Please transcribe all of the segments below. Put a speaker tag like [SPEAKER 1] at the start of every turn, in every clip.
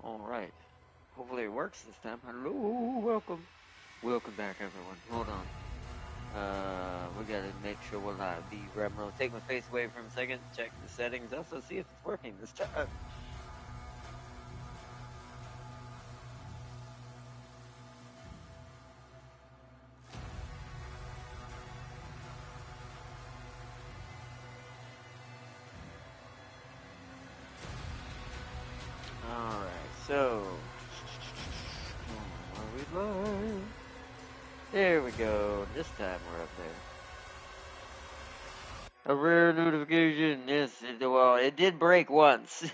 [SPEAKER 1] Alright. Hopefully it works this time. Hello, welcome. Welcome back, everyone. Hold on. We gotta make sure we'll not be grabbing. I'll take my face away for a second, check the settings, also see if it's working this time. Alright, so. Are we live? There we go. This time we're up there. A rare notification. Yes, well, it did break once.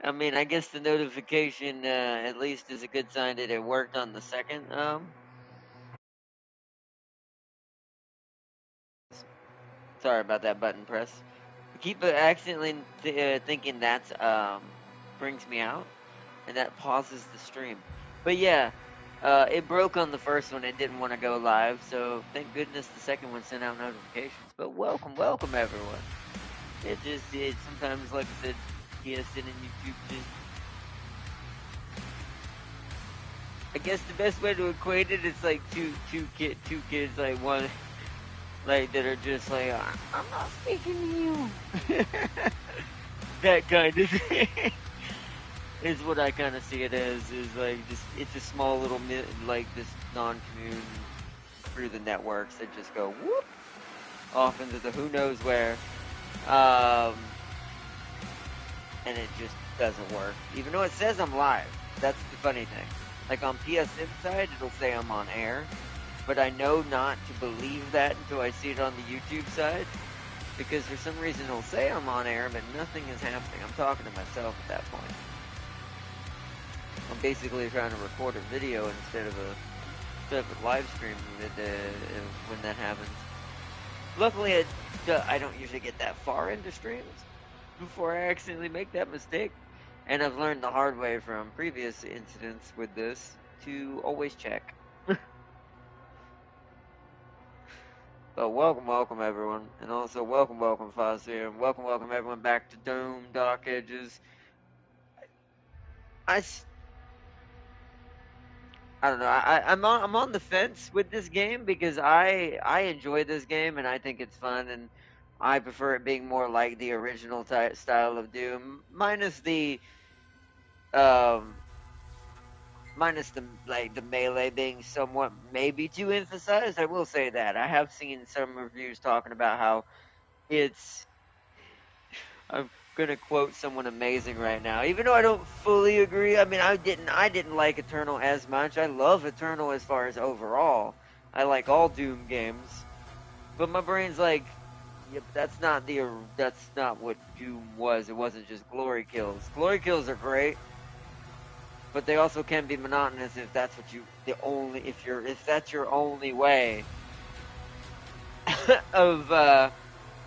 [SPEAKER 1] I mean, I guess the notification at least is a good sign that it worked on the second. Sorry about that button press. I keep accidentally thinking that's brings me out, and that pauses the stream. But yeah, it broke on the first one. It didn't want to go live, so thank goodness the second one sent out notifications. But welcome everyone. It just did. Sometimes, like I said, PSN and YouTube just. I guess the best way to equate it is like two kids, like one like that are just like, I'm not speaking to you. That kind of thing is what I kind of see it as. Is like just it's a small little like this non-commune through the networks that just go whoop off into the who knows where, and it just doesn't work. Even though it says I'm live, that's the funny thing. Like on PSN side, it'll say I'm on air. But I know not to believe that until I see it on the YouTube side, because for some reason it'll say I'm on air, but nothing is happening. I'm talking to myself at that point. I'm basically trying to record a video instead of a live stream when that happens. Luckily, I don't usually get that far into streams before I accidentally make that mistake, and I've learned the hard way from previous incidents with this to always check. But welcome everyone, and also welcome Fazir, and welcome everyone back to Doom Dark Ages. I, I don't know. I'm on the fence with this game because I enjoy this game and I think it's fun, and I prefer it being more like the original style of Doom, um minus the like the melee being somewhat maybe too emphasized. I will say that I have seen some reviews talking about how it's I'm gonna quote someone amazing right now, even though I don't fully agree. I mean, I didn't like Eternal as much. I love Eternal as far as overall. I like all Doom games, but my brain's like, yeah, but that's not what Doom was. It wasn't just glory kills. Glory kills are great, but they also can be monotonous if that's what you if that's your only way of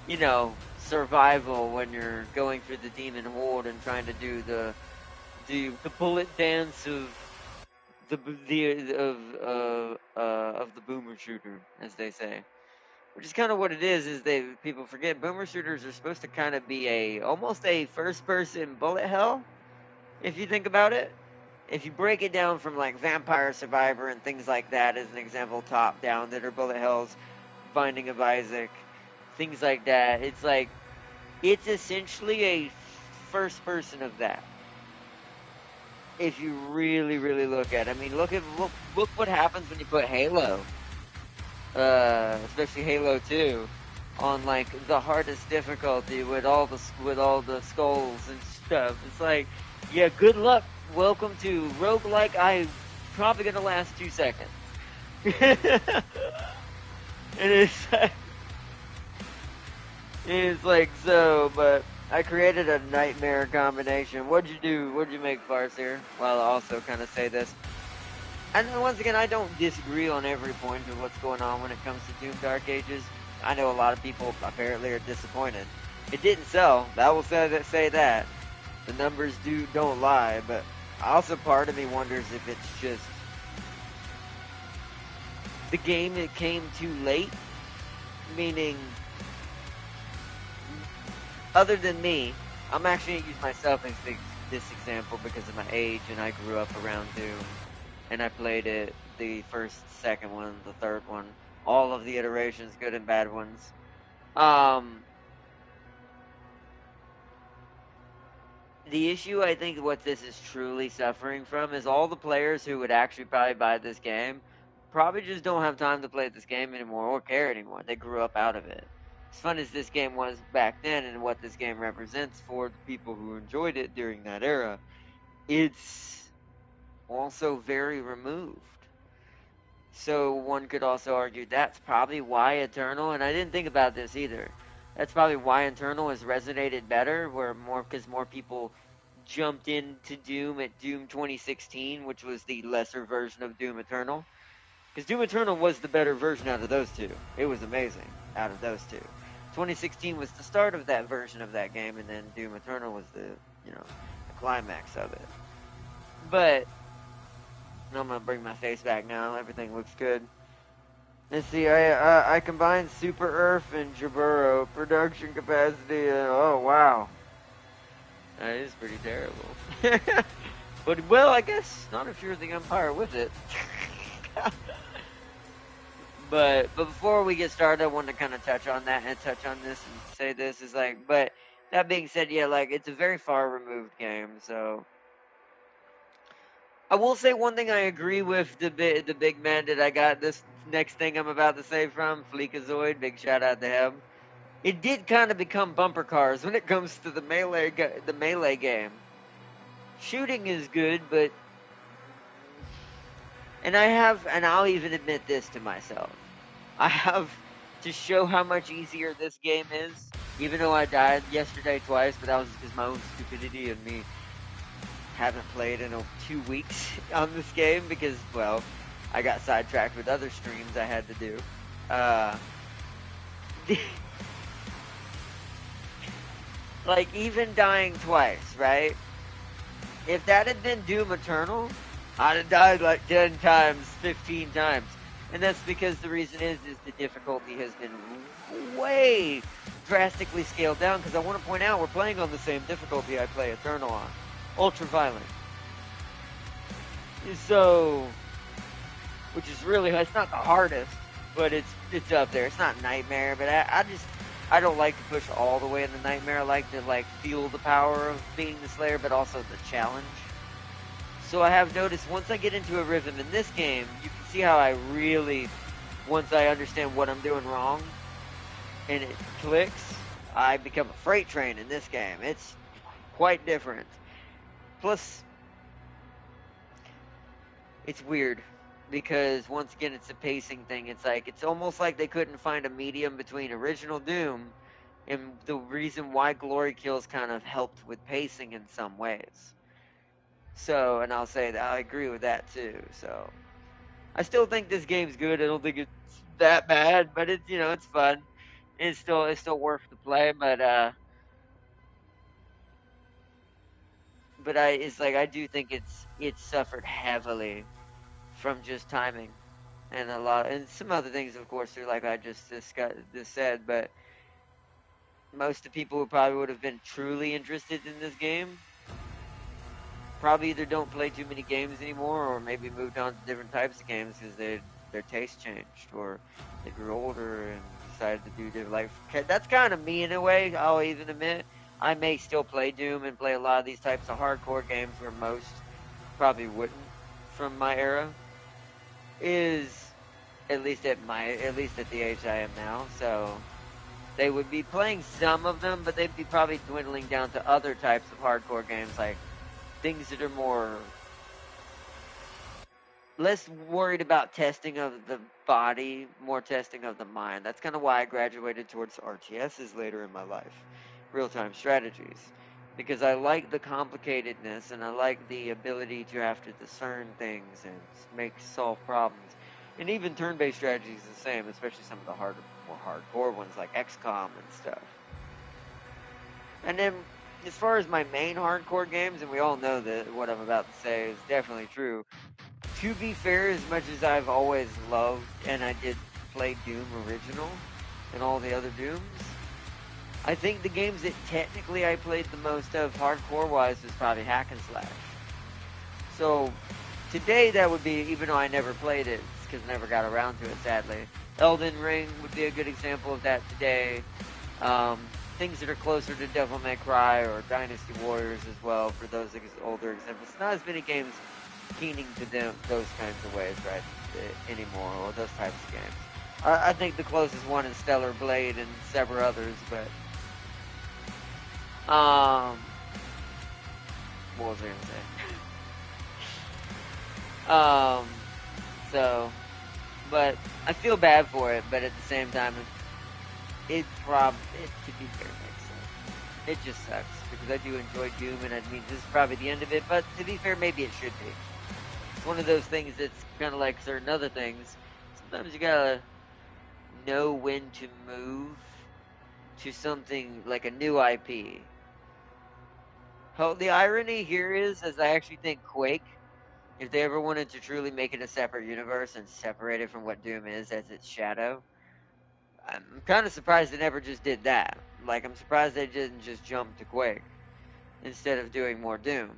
[SPEAKER 1] you know, survival when you're going through the demon horde and trying to do the bullet dance of the of the boomer shooter, as they say. Which is kind of what it is they people forget boomer shooters are supposed to kind of be almost a first person bullet hell, if you think about it. If you break it down from like Vampire Survivor and things like that as an example, top down that are bullet hells, Binding of Isaac, things like that, it's like it's essentially a first person of that. If you really, really look at it. I mean, look what happens when you put Halo, especially Halo 2, on like the hardest difficulty with all the skulls and stuff. It's like, yeah, good luck. Welcome to roguelike. I'm probably gonna last 2 seconds. And it's like so, but I created a nightmare combination. What'd you do? What'd you make, Farseer? Well, I'll also kind of say this. And once again, I don't disagree on every point of what's going on when it comes to Doom Dark Ages. I know a lot of people apparently are disappointed. It didn't sell. I will say that. The numbers don't lie, but also part of me wonders if it's just the game that came too late, meaning other than me, I'm actually going to use myself as the this example because of my age, and I grew up around Doom, and I played it, the first, second one, the third one, all of the iterations, good and bad ones. The issue, I think, what this is truly suffering from is all the players who would actually probably buy this game probably just don't have time to play this game anymore or care anymore. They grew up out of it. As fun as this game was back then and what this game represents for the people who enjoyed it during that era, it's also very removed. So one could also argue that's probably why Eternal, and I didn't think about this either. That's probably why Eternal has resonated better, where more because more people jumped into Doom at Doom 2016, which was the lesser version of Doom Eternal. Because Doom Eternal was the better version out of those two. It was amazing out of those two. 2016 was the start of that version of that game, and then Doom Eternal was the climax of it. But I'm gonna bring my face back now. Everything looks good. Let's see. I combined Super Earth and Jaburo production capacity. Oh wow, that is pretty terrible. But well, I guess not if you're the umpire with it. But before we get started, I want to kind of touch on that and touch on this and say this is like. But that being said, yeah, like it's a very far removed game, so. I will say one thing I agree with the big man that I got this next thing I'm about to say from, Fleekazoid, big shout out to him. It did kind of become bumper cars when it comes to the melee game. Shooting is good, but and I'll even admit this to myself. I have to show how much easier this game is, even though I died yesterday twice, but that was because my own stupidity and me haven't played in 2 weeks on this game because, well, I got sidetracked with other streams I had to do. Like, even dying twice, right? If that had been Doom Eternal, I'd have died like 10 times, 15 times. And that's because the reason is the difficulty has been way drastically scaled down, because I want to point out we're playing on the same difficulty I play Eternal on. Ultra violent. So, which is really, it's not the hardest, but it's up there. It's not Nightmare, but I don't like to push all the way in the Nightmare. I like to feel the power of being the Slayer, but also the challenge. So I have noticed once I get into a rhythm in this game, you can see how I really, once I understand what I'm doing wrong, and it clicks, I become a freight train in this game. It's quite different. Plus, it's weird because once again, it's a pacing thing. It's almost like they couldn't find a medium between original Doom and the reason why Glory Kills kind of helped with pacing in some ways. So, and I'll say that I agree with that too. So, I still think this game's good. I don't think it's that bad, but it's fun. It's still worth the play, but I do think it's suffered heavily from just timing and and some other things, of course, too, like I just said. But most of the people who probably would have been truly interested in this game probably either don't play too many games anymore, or maybe moved on to different types of games because their taste changed, or they grew older and decided to do different. That's kind of me in a way. I'll even admit I may still play Doom and play a lot of these types of hardcore games where most probably wouldn't from my era. Is at least at the age I am now. So they would be playing some of them, but they'd be probably dwindling down to other types of hardcore games, like things that are less worried about testing of the body, more testing of the mind. That's kind of why I graduated towards RTSs later in my life, real-time strategies, because I like the complicatedness and I like the ability to have to discern things and solve problems. And even turn-based strategies is the same, especially some of the more hardcore ones like XCOM and stuff. And then, as far as my main hardcore games, and we all know that what I'm about to say is definitely true. To be fair, as much as I've always loved, and I did play Doom Original and all the other Dooms, I think the games that technically I played the most of hardcore-wise was probably hack and slash. So today that would be, even though I never played it, because I never got around to it, sadly. Elden Ring would be a good example of that today. Um, Things that are closer to Devil May Cry or Dynasty Warriors as well, for those older examples. Not as many games keening to them those kinds of ways right anymore, or those types of games. I think the closest one is Stellar Blade and several others, but what was I gonna say? So, but I feel bad for it, but at the same time, it to be fair, makes sense. It just sucks because I do enjoy Doom, and I mean this is probably the end of it. But to be fair, maybe it should be. It's one of those things that's kind of like certain other things. Sometimes you gotta know when to move to something like a new IP. The irony here is I actually think Quake, if they ever wanted to truly make it a separate universe and separate it from what Doom is as its shadow, I'm kind of surprised they never just did that. Like, I'm surprised they didn't just jump to Quake instead of doing more Doom.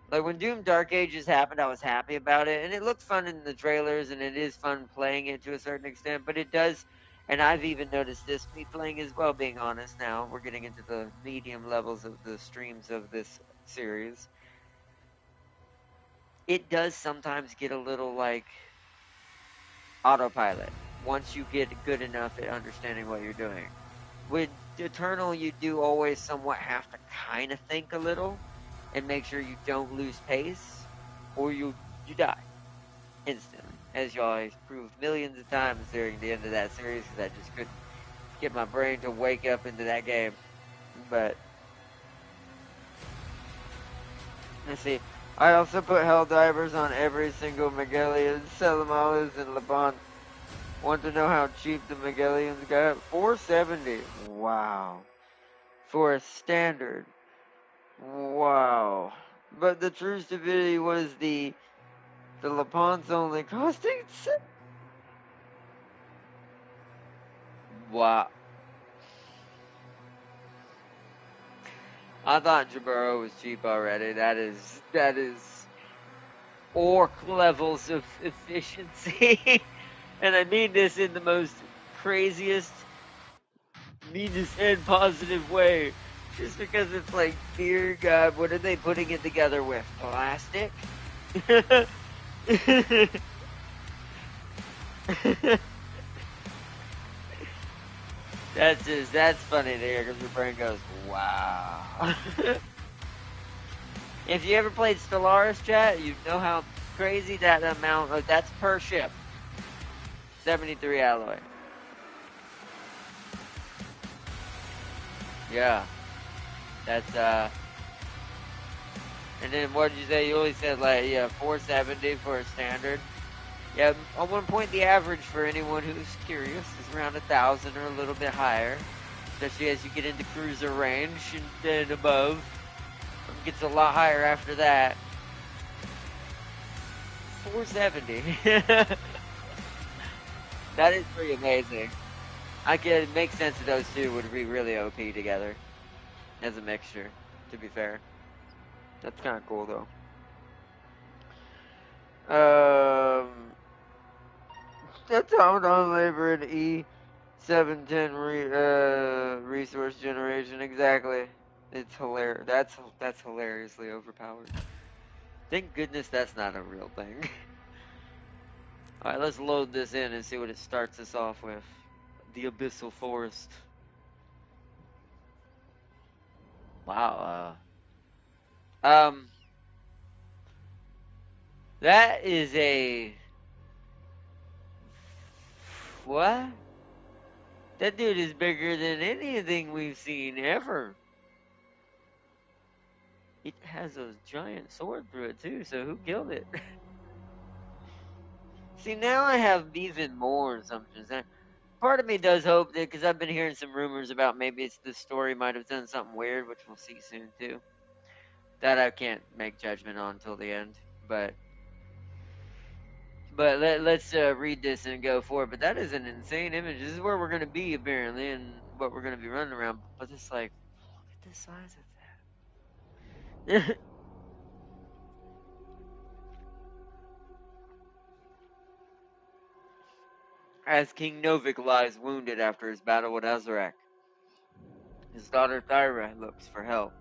[SPEAKER 1] Like, when Doom Dark Ages happened, I was happy about it, and it looked fun in the trailers, and it is fun playing it to a certain extent, but it does, and I've even noticed this, me playing as well, being honest now, we're getting into the medium levels of the streams of this series. It does sometimes get a little, like, autopilot once you get good enough at understanding what you're doing. With Eternal, you do always somewhat have to kind of think a little and make sure you don't lose pace, or you die instantly, as y'all proved millions of times during the end of that series, because I just couldn't get my brain to wake up into that game. But let's see. I also put Helldivers on every single Magellan, Selamalas, and Laban. Want to know how cheap the Magellians got? $470. Wow. For a standard. Wow. But the true stupidity was the Lapons only costing wow. I thought Jaburo was cheap already. That is orc levels of efficiency. And I mean this in the most craziest, meanest and positive way. Just because it's like, dear God, what are they putting it together with? Plastic? That's funny to hear because your brain goes, wow. If you ever played Stellaris, chat, you know how crazy that amount of, that's per ship. 73 alloy. Yeah. That's and then what did you say? You only said like, yeah, 470 for a standard. Yeah, on one point the average for anyone who's curious is around 1,000 or a little bit higher. Especially as you get into cruiser range and above. It gets a lot higher after that. 470. That is pretty amazing. I can make sense that those two would be really OP together as a mixture, to be fair. That's kind of cool, though. That's how on labor in E710 resource generation. Exactly. It's hilarious. That's hilariously overpowered. Thank goodness that's not a real thing. Alright, let's load this in and see what it starts us off with. The Abyssal Forest. Wow, um, that is a... What? That dude is bigger than anything we've seen ever. It has a giant sword through it too, so who killed it? See, now I have even more assumptions. Part of me does hope that, because I've been hearing some rumors about maybe it's the story might have done something weird, which we'll see soon too. That I can't make judgment on until the end, but But let's read this and go forward. But that is an insane image. This is where we're gonna be apparently, and what we're gonna be running around. But it's like, look at the size of that. As King Novik lies wounded after his battle with Azarak, his daughter Thyra looks for help.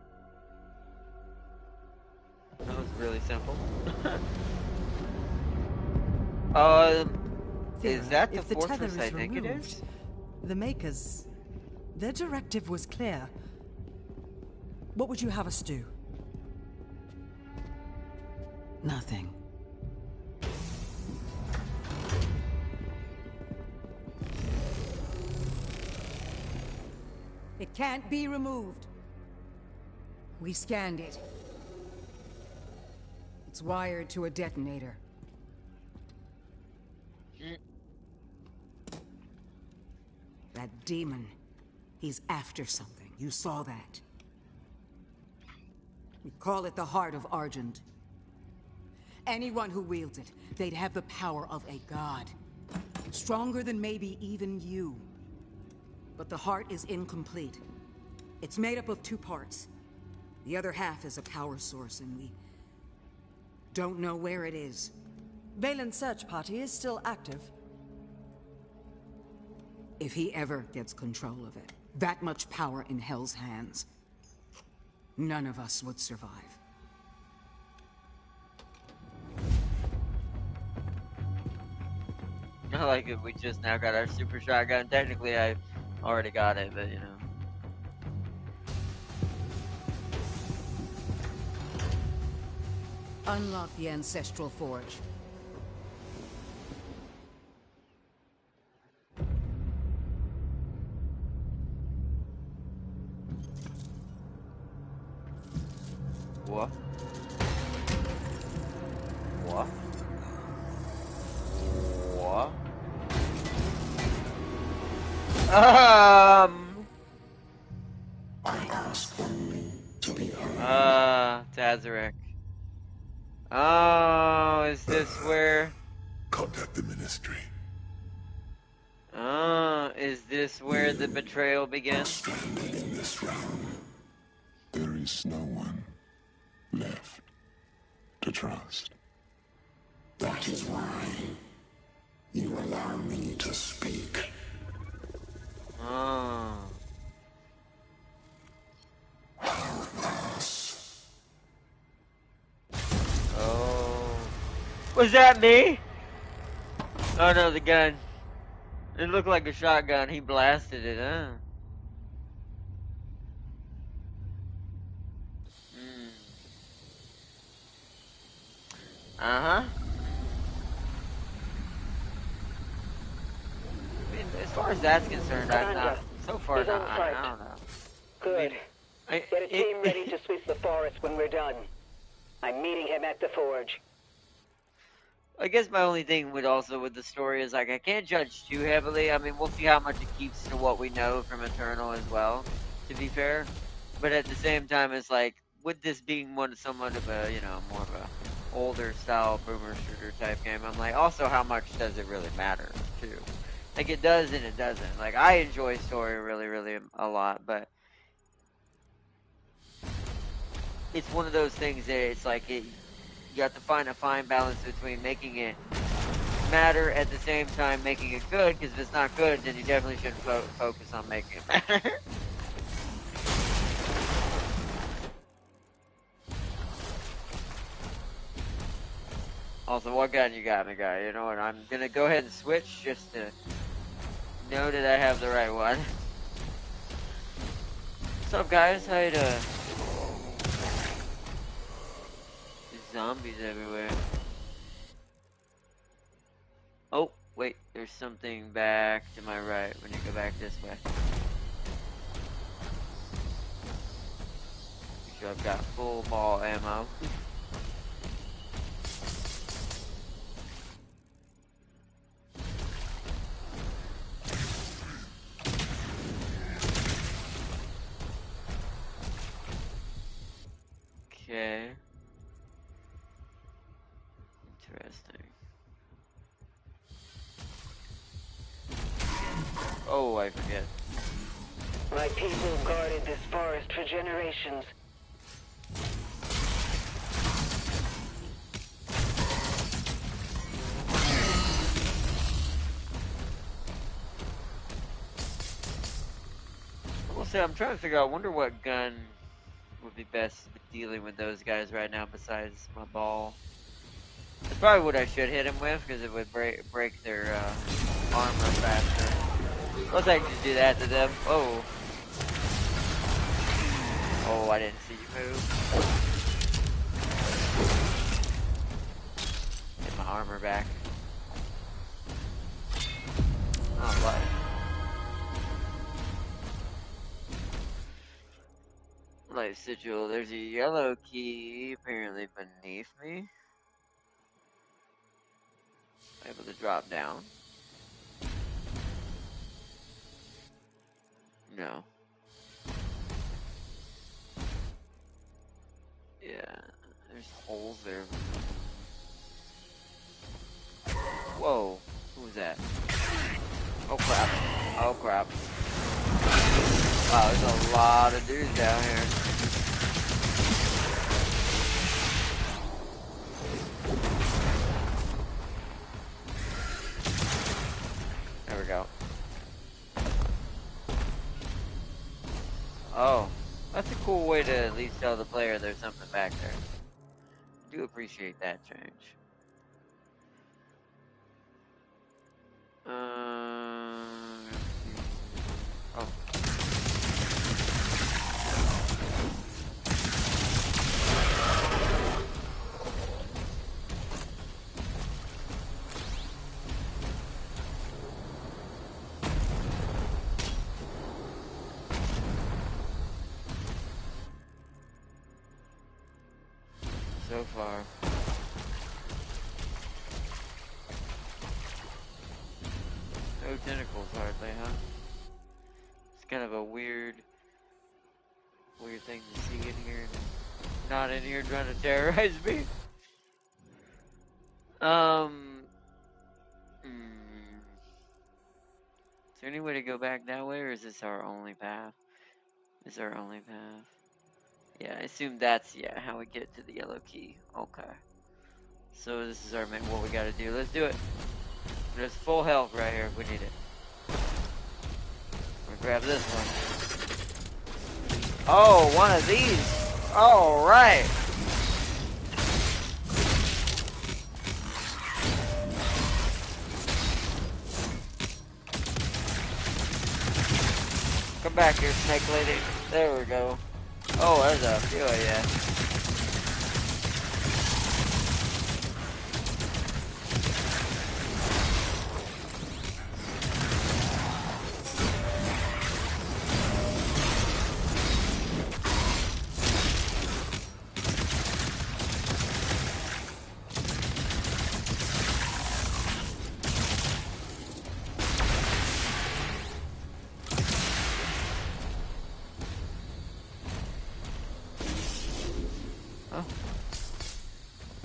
[SPEAKER 1] That was really simple. Is that the fortress I think it is?
[SPEAKER 2] The Makers, their directive was clear. What would you have us do?
[SPEAKER 3] Nothing.
[SPEAKER 4] It can't be removed. We scanned it. It's wired to a detonator. That demon, he's after something. You saw that. We call it the Heart of Argent. Anyone who wields it, they'd have the power of a god. Stronger than maybe even you. But the heart is incomplete. It's made up of 2 parts. The other half is a power source, and we don't know where it is.
[SPEAKER 2] Valen's search party is still active.
[SPEAKER 4] If he ever gets control of it, that much power in Hell's hands, none of us would survive.
[SPEAKER 1] I like it. We just now got our super shotgun. Technically, I already got it, but you know.
[SPEAKER 4] Unlock the Ancestral Forge.
[SPEAKER 1] What? What? What?
[SPEAKER 5] I ask only to be heard.
[SPEAKER 1] Tazarek. Oh, is this where?
[SPEAKER 5] Contact the ministry.
[SPEAKER 1] Is this where the betrayal begins?
[SPEAKER 5] Stranded in this realm, there is no one left to trust. That is why you allow me to speak.
[SPEAKER 1] Oh.
[SPEAKER 5] Helpless.
[SPEAKER 1] Oh. Was that me? Oh no, the gun. It looked like a shotgun. He blasted it, huh? Uh-huh. I mean, as far as that's concerned, I'm not. So far,
[SPEAKER 6] He's on
[SPEAKER 1] not,
[SPEAKER 6] site.
[SPEAKER 1] I don't know.
[SPEAKER 6] Good.
[SPEAKER 1] I
[SPEAKER 6] Get a team ready to sweep the forest when we're done. I'm meeting him at the forge.
[SPEAKER 1] I guess my only thing with the story is like I can't judge too heavily. I mean, we'll see how much it keeps to what we know from Eternal as well, to be fair. But at the same time, it's like with this being somewhat of a more of a older style boomer shooter type game, I'm like also how much does it really matter too? Like it does and it doesn't. Like I enjoy story really a lot, but it's one of those things that it's like you have to find a fine balance between making it matter at the same time making it good, because if it's not good, then you definitely shouldn't focus on making it matter. Also, what gun you got me, guy? You know what? I'm gonna go ahead and switch just to know that I have the right one. What's up, guys? How you doing? There's zombies everywhere. Oh, wait, there's something back to my right when you go back this way. Make sure I've got full ball ammo. Okay. Interesting. Oh, I forget.
[SPEAKER 6] My people guarded this forest for generations.
[SPEAKER 1] We'll see. I'm trying to figure out. I wonder what gun would be best dealing with those guys right now besides my ball. That's probably what I should hit him with because it would break their armor faster. Let's actually do that to them. Oh. Oh, I didn't see you move. Get my armor back. Oh, what? Life sigil. There's a yellow key apparently beneath me. Able to drop down. No. Yeah, there's holes there. Whoa, who was that? Oh crap. Oh crap. Wow, there's a lot of dudes down here. There we go. Oh, that's a cool way to at least tell the player there's something back there. I do appreciate that change. Oh. So far. No tentacles hardly, huh? It's kind of a weird thing to see in here. Not in here trying to terrorize me. Is there any way to go back that way, or is this our only path? This is our only path. Yeah, I assume that's, yeah, how we get to the yellow key. Okay. So this is our main, what we gotta do. Let's do it. There's full health right here if we need it. We're gonna grab this one. Oh, one of these. Alright. Come back here, snake lady. There we go. Oh, there's a few of ya.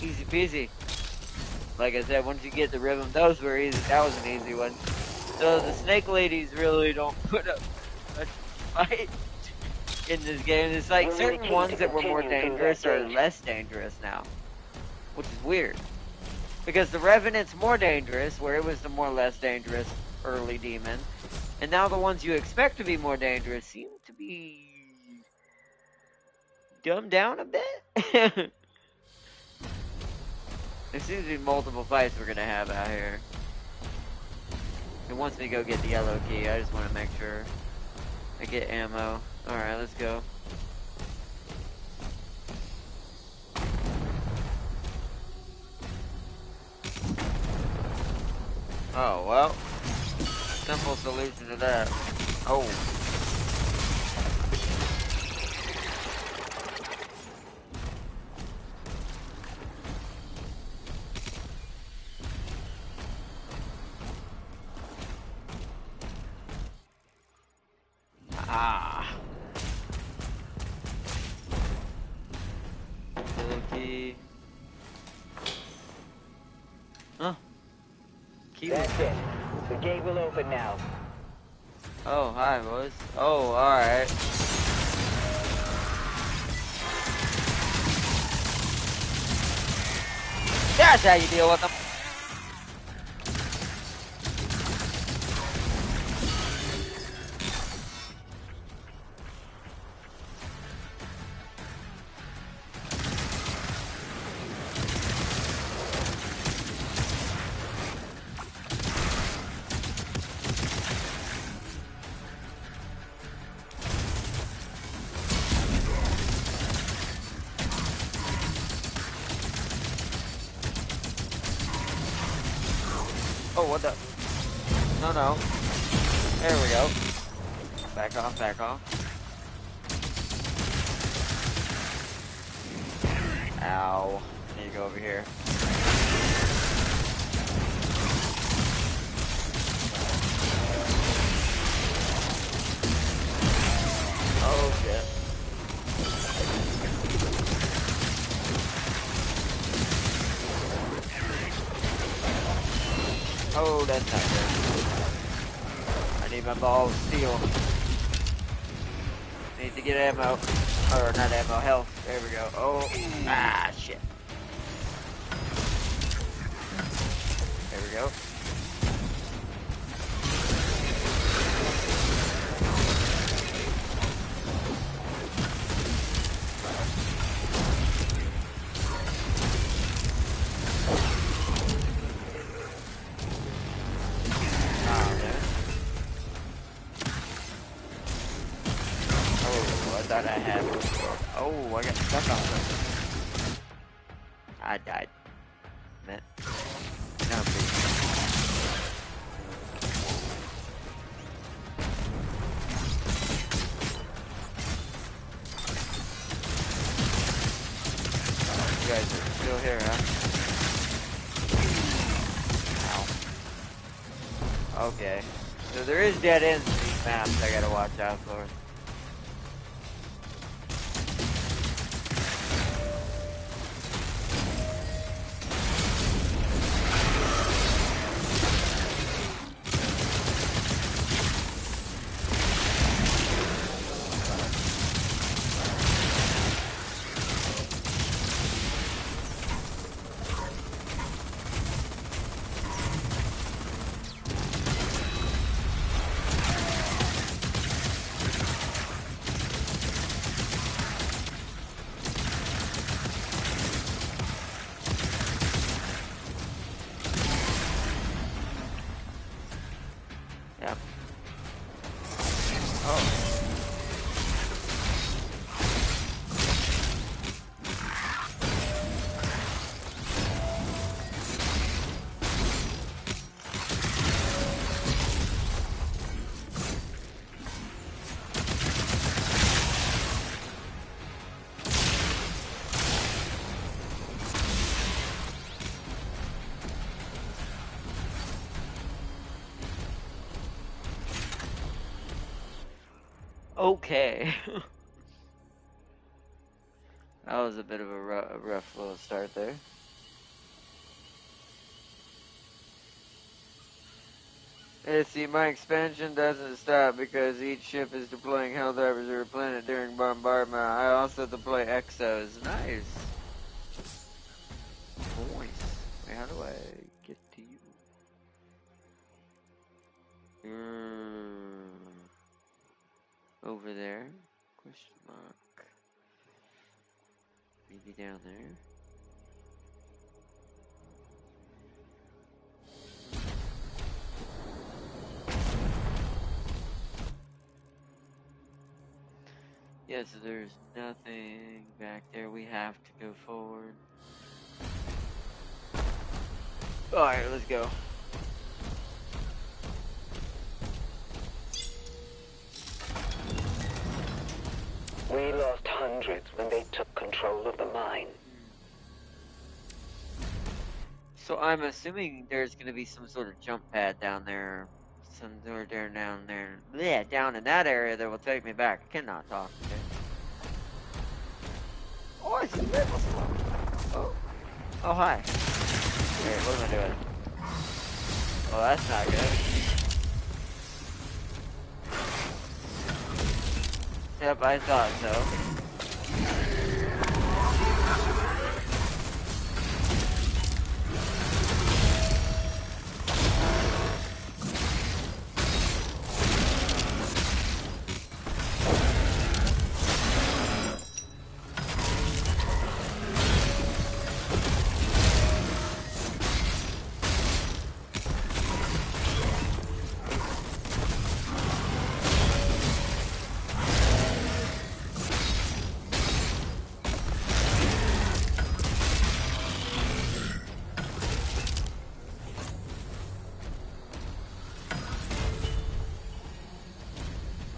[SPEAKER 1] Easy peasy. Like I said, once you get the rhythm, those were easy. That was an easy one. So the snake ladies really don't put up much fight in this game. It's like certain ones that were more dangerous are less dangerous now, which is weird. Because the Revenant's more dangerous, where it was the more less dangerous early demon. And now the ones you expect to be more dangerous seem to be dumbed down a bit. There seems to be multiple fights we're gonna have out here. It wants me to go get the yellow key. I just want to make sure I get ammo. Alright, let's go. Oh, well. Simple solution to that. Oh. Ah. Yellow key. Huh. Key.
[SPEAKER 6] That's it. The gate will open now.
[SPEAKER 1] Oh, hi, boys. Oh, alright. That's how you deal with them. Oh, what the? No, no. There we go. Back off, back off. Ow. I need to go over here. Oh, shit. Oh, that's not good. I need my ball of steel. Need to get ammo. Or not ammo, health. There we go. Oh, ah, shit. There we go. Thought I had before. Oh, I got stuck on something. I died. Man. No, please. You guys are still here, huh? Ow. Okay. So there is dead ends in these maps I gotta watch out for. Yep. Oh. Okay. That was a bit of a rough little start there. Hey, see, my expansion doesn't stop because each ship is deploying Helldivers to a planet during bombardment. I also deploy Exos. Nice. Nice. Wait, how do I get to you? Over there? Question mark. Maybe down there? Yeah, so there's nothing back there. We have to go forward. Alright, let's go.
[SPEAKER 6] We lost hundreds when they took control of the mine.
[SPEAKER 1] So I'm assuming there's going to be some sort of jump pad down there. Some door down there. Yeah, down in that area that will take me back. I cannot talk. Okay. Oh, I see levels. Oh. Oh, hi. Wait, what am I doing? Oh, that's not good. Yep, I thought so.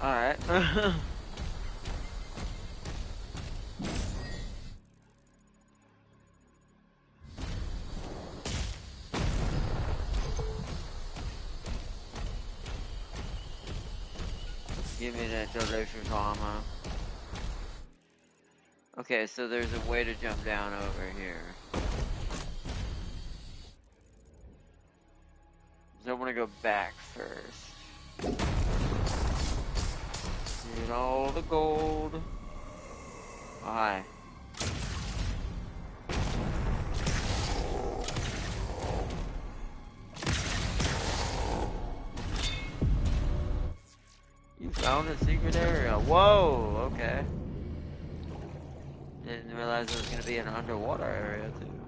[SPEAKER 1] Alright. Give me that delicious armor. Okay, so there's a way to jump down over here. So I want to go back first. Get all the gold. Oh, hi. You found a secret area. Whoa, okay. Didn't realize it was going to be an underwater area, too.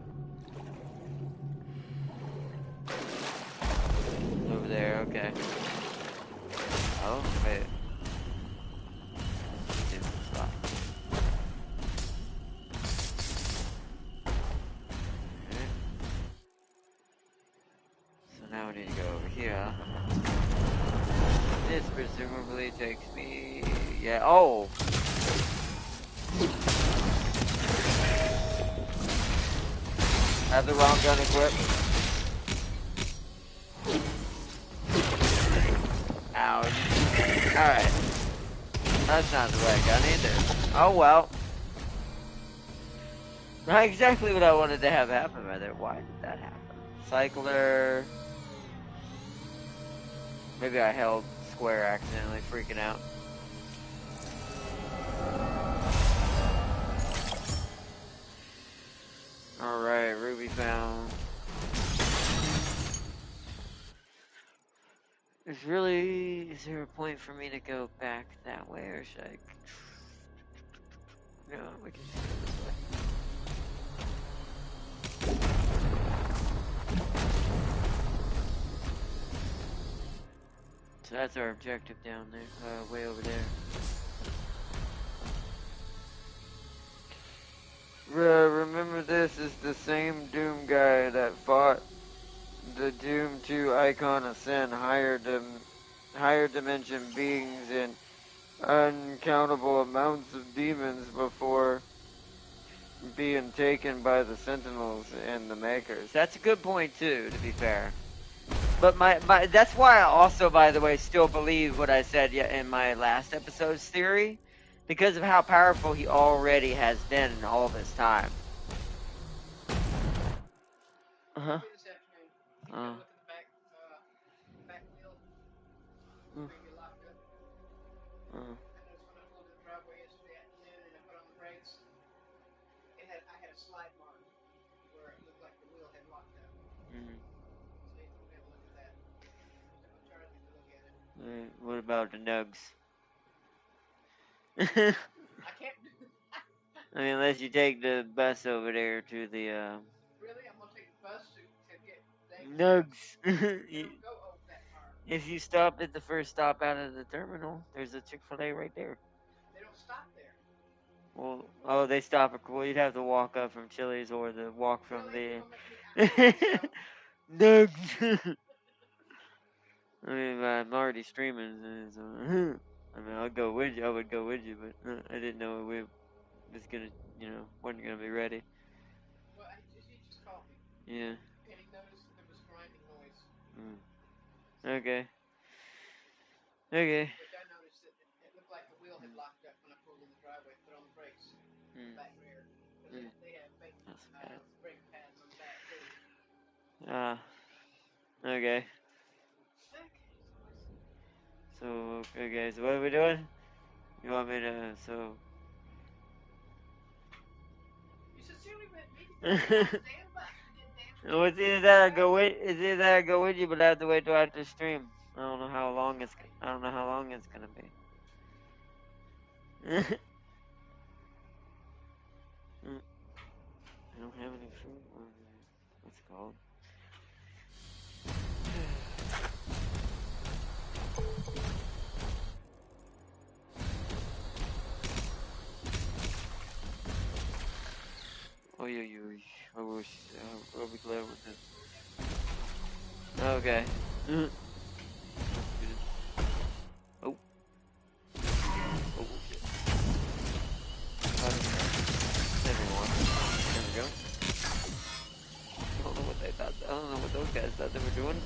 [SPEAKER 1] Over there, okay. Oh, wait. Different spot. Okay. So now we need to go over here. This presumably takes me... Yeah, oh! I have the wrong gun equipped. Ouch. Alright. That's not the right gun either. Oh well. Not exactly what I wanted to have happen right there. Why did that happen? Cycler. Maybe I held square accidentally, freaking out. Alright, Ruby found. Is there a point for me to go back that way, or should I? No, we can just go this way. So that's our objective down there, way over there. Remember, this is the same Doom guy that fought the Doom 2 Icon of Sin, higher dimension beings and uncountable amounts of demons before being taken by the Sentinels and the Makers. That's a good point too, to be fair. But that's why I also, by the way, still believe what I said in my last episode's theory, because of how powerful he already has been in all this time. Uh-huh. What about the nugs? I can't do that. I mean, unless you take the bus over there to the, Really? I'm gonna take the bus to get nugs. If you stop at the first stop out of the terminal, there's a Chick-fil-A right there. They don't stop there. Well, oh, they stop. Well, you'd have to walk up from Chili's or the walk from the... Nugs! I mean, I'm already streaming, so... I mean, I'll go with you. I would go with you, but I didn't know we was gonna, wasn't gonna be ready. Well, he just called me. Yeah. And he noticed there was grinding noise. Okay. Okay. Which I noticed that it looked like the wheel had locked up when I pulled in the driveway, put on the brakes. Back rear. They have fake brake pads on the back too. Okay. So, okay, so what are we doing? You want me to, so... Well, it's either that I go with, it's either that I go with you, but I have to wait till after stream. I don't know how long it's, I don't know how long it's gonna be. I don't have any food. What's it called? Oh, yeah. I wish. I'll be glad with this. Okay. Oh. Oh, shit. Everyone. There we go. I don't know what they thought. I don't know what those guys thought they were doing.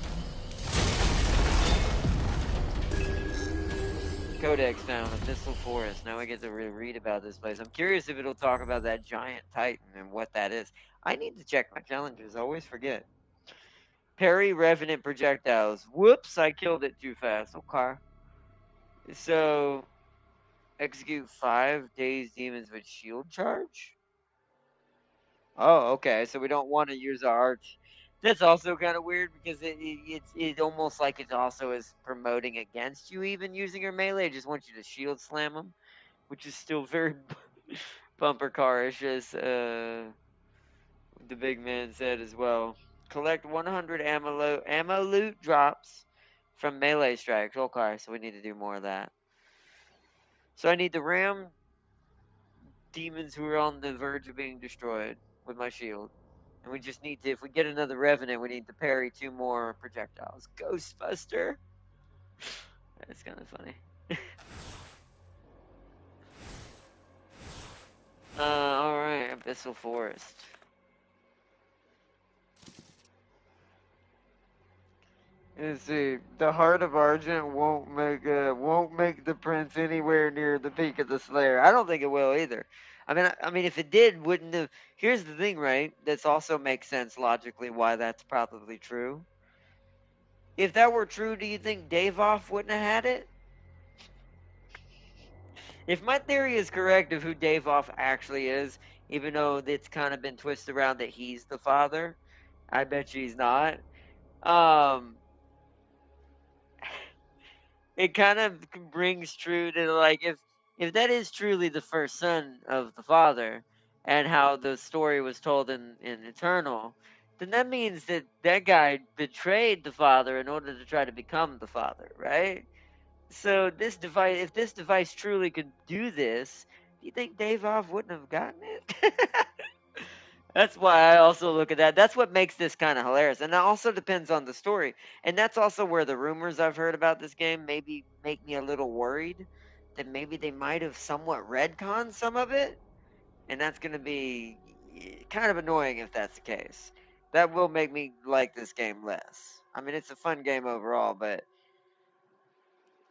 [SPEAKER 1] Codex found, Abyssal Forest. Now I get to read about this place. I'm curious if it'll talk about that giant titan and what that is. I need to check my challenges. I always forget. Parry Revenant projectiles. Whoops, I killed it too fast. Okay. So, execute 5 dazed demons with shield charge? Oh, okay. So we don't want to use our arch. That's also kind of weird because it's almost like it also is promoting against you even using your melee. It just wants you to shield slam them, which is still very bumper car-ish, as the big man said as well. Collect 100 ammo loot drops from melee strikes. Okay, so we need to do more of that. So I need to ram demons who are on the verge of being destroyed with my shield. And we just need to, if we get another Revenant, we need to parry 2 more projectiles. Ghostbuster! That's kind of funny. Alright, Abyssal Forest. Let's see. The Heart of Argent won't make the prince anywhere near the peak of the Slayer. I don't think it will either. I mean, if it did, wouldn't have. Here's the thing, right? That's also makes sense logically why that's probably true. If that were true, do you think Davoff wouldn't have had it? If my theory is correct of who Davoff actually is, even though it's kind of been twisted around that he's the father, I bet you he's not. Um, it kind of brings true to like if that is truly the first son of the father and how the story was told in Eternal, then that means that that guy betrayed the father in order to try to become the father, right? So this device, if this device truly could do this, do you think Davov wouldn't have gotten it? That's why I also look at that. That's what makes this kind of hilarious. And it also depends on the story. And that's also where the rumors I've heard about this game maybe make me a little worried that maybe they might have somewhat retconned some of it. And that's going to be kind of annoying if that's the case. That will make me like this game less. I mean, it's a fun game overall, but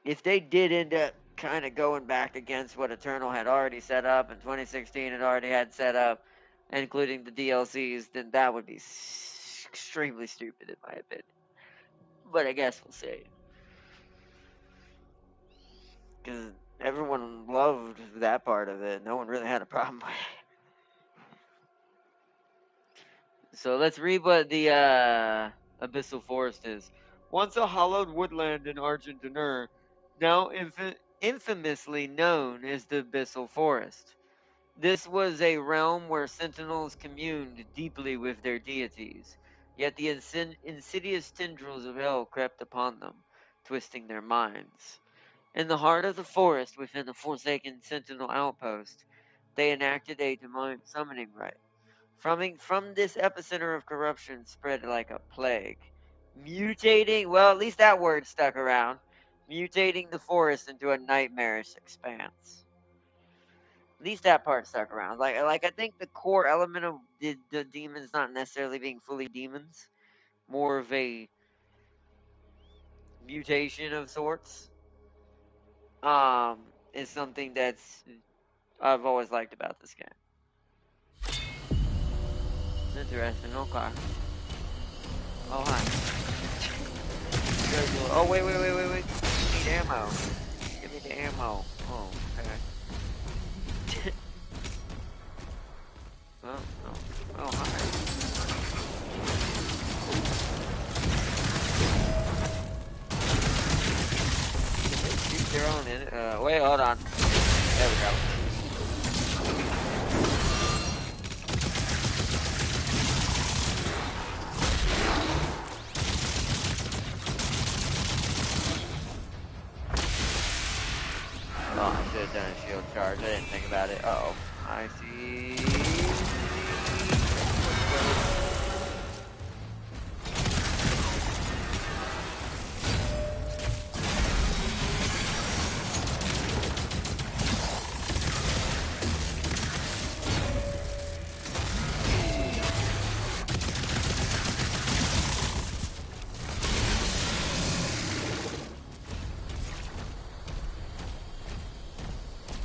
[SPEAKER 1] if they did end up kind of going back against what Eternal had already set up and 2016 had already had set up, including the DLCs, then that would be extremely stupid in my opinion. But I guess we'll see. Because everyone loved that part of it. No one really had a problem with it. So let's read what the Abyssal Forest is. Once a hollowed woodland in Argenta, now infamously known as the Abyssal Forest. This was a realm where sentinels communed deeply with their deities, yet the insidious tendrils of hell crept upon them, twisting their minds. In the heart of the forest, within a forsaken sentinel outpost, they enacted a demonic summoning rite. From this epicenter of corruption spread like a plague, mutating, well, at least that word stuck around, mutating the forest into a nightmarish expanse. At least that part stuck around. Like I think the core element of the demons not necessarily being fully demons, more of a mutation of sorts. Is something that's I've always liked about this game. It's interesting. Okay. Oh hi. Oh wait. Give me the ammo. Give me the ammo. Oh okay. Oh, hi. Shoot their own in it. Wait, hold on. There we go. Oh, I should have done a shield charge. I didn't think about it. Uh-oh. I see.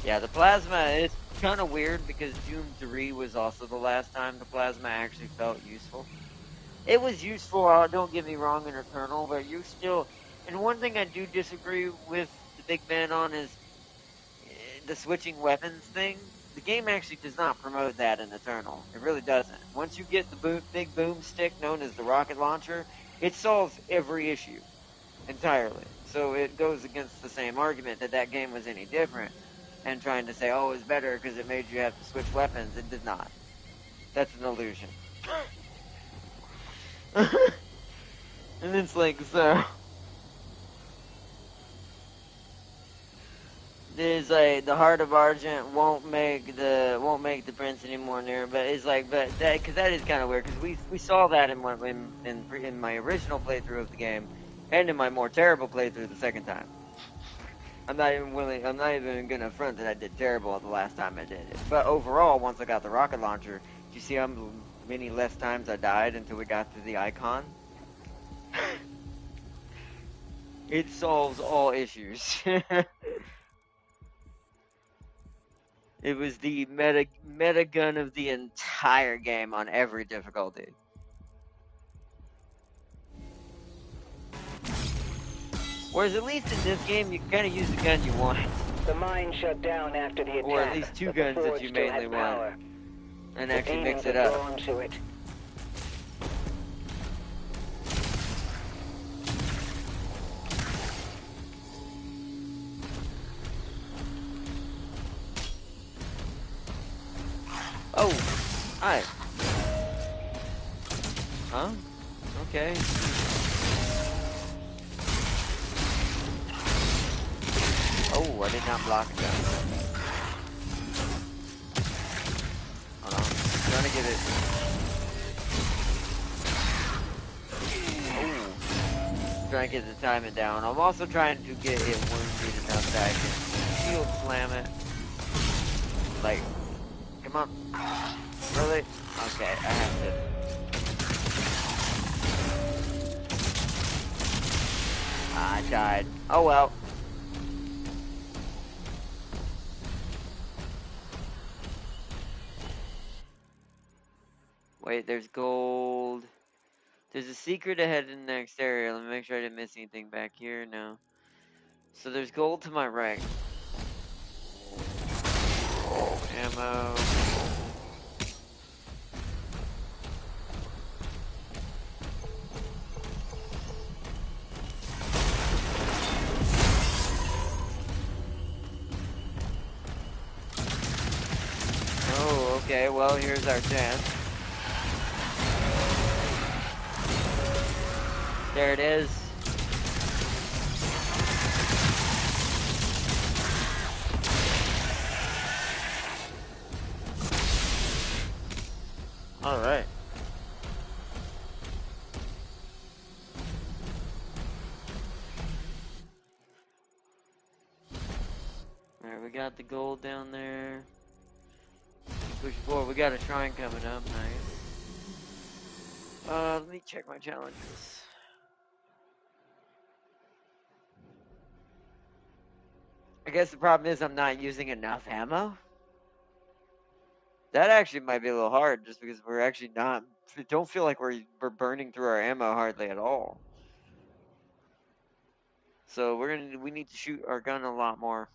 [SPEAKER 1] Yeah, the plasma is kind of weird because Doom 3 was also the last time the plasma actually felt useful. It was useful, don't get me wrong, in Eternal, but you still. And one thing I do disagree with the big man on is the switching weapons thing. The game actually does not promote that in Eternal. It really doesn't. Once you get the big boomstick known as the rocket launcher, it solves every issue entirely. So it goes against the same argument that that game was any different and trying to say, oh, it's better because it made you have to switch weapons. It did not. That's an illusion. And it's like, so. There's like the heart of Argent won't make the prince anymore near, but it's like, but that because that is kind of weird because we saw that in my original playthrough of the game and in my more terrible playthrough the second time. I'm not even gonna front that I did terrible the last time I did it. But overall, once I got the rocket launcher, do you see how many less times I died until we got to the icon? It solves all issues. It was the meta gun of the entire game on every difficulty. Whereas at least in this game, you can kind of use the gun you want.
[SPEAKER 6] The mine shut down after the attack.
[SPEAKER 1] Or at least two
[SPEAKER 6] but
[SPEAKER 1] guns
[SPEAKER 6] the
[SPEAKER 1] that
[SPEAKER 6] forge
[SPEAKER 1] you
[SPEAKER 6] still
[SPEAKER 1] mainly
[SPEAKER 6] has
[SPEAKER 1] want.
[SPEAKER 6] power.
[SPEAKER 1] And
[SPEAKER 6] The
[SPEAKER 1] actually mix
[SPEAKER 6] demons
[SPEAKER 1] it
[SPEAKER 6] are
[SPEAKER 1] up.
[SPEAKER 6] drawn to it.
[SPEAKER 1] Oh, hi. Huh? Okay. Oh, I did not block it down. Hold on. I'm trying to get it. Oh. Trying to get the timing down. I'm also trying to get it wounded enough that I can shield slam it. Like, come on. Really? Okay, I have to. I died. Oh well. Wait, there's gold. There's a secret ahead in the next area. Let me make sure I didn't miss anything back here. No. So there's gold to my right. Ammo. Oh, okay. Well, here's our chance. There it is. All right. All right, we got the gold down there. Push forward. We got a shrine coming up. Nice. Let me check my challenges. I guess the problem is I'm not using enough ammo. That actually might be a little hard just because we're actually not. It don't feel like we're burning through our ammo hardly at all. So we need to shoot our gun a lot more.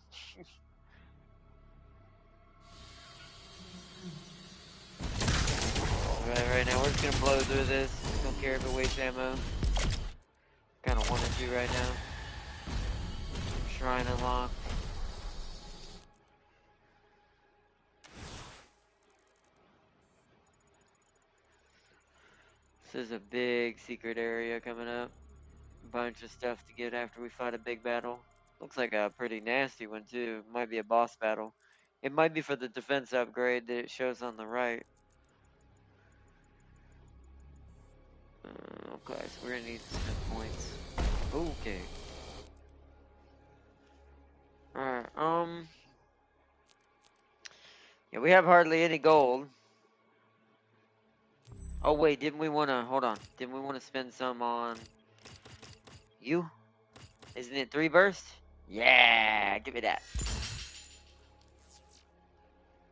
[SPEAKER 1] Right now, we're just gonna blow through this. Don't care if it wastes ammo. Kind of wanted to right now. Shrine unlocked. This is a big secret area coming up. Bunch of stuff to get after we fight a big battle. Looks like a pretty nasty one too. Might be a boss battle. It might be for the defense upgrade that it shows on the right. Okay, so we're gonna need some points. Okay. Alright, yeah, we have hardly any gold. Oh wait, didn't we wanna, hold on. Didn't we wanna spend some on you? Isn't it 3 burst? Yeah, give me that.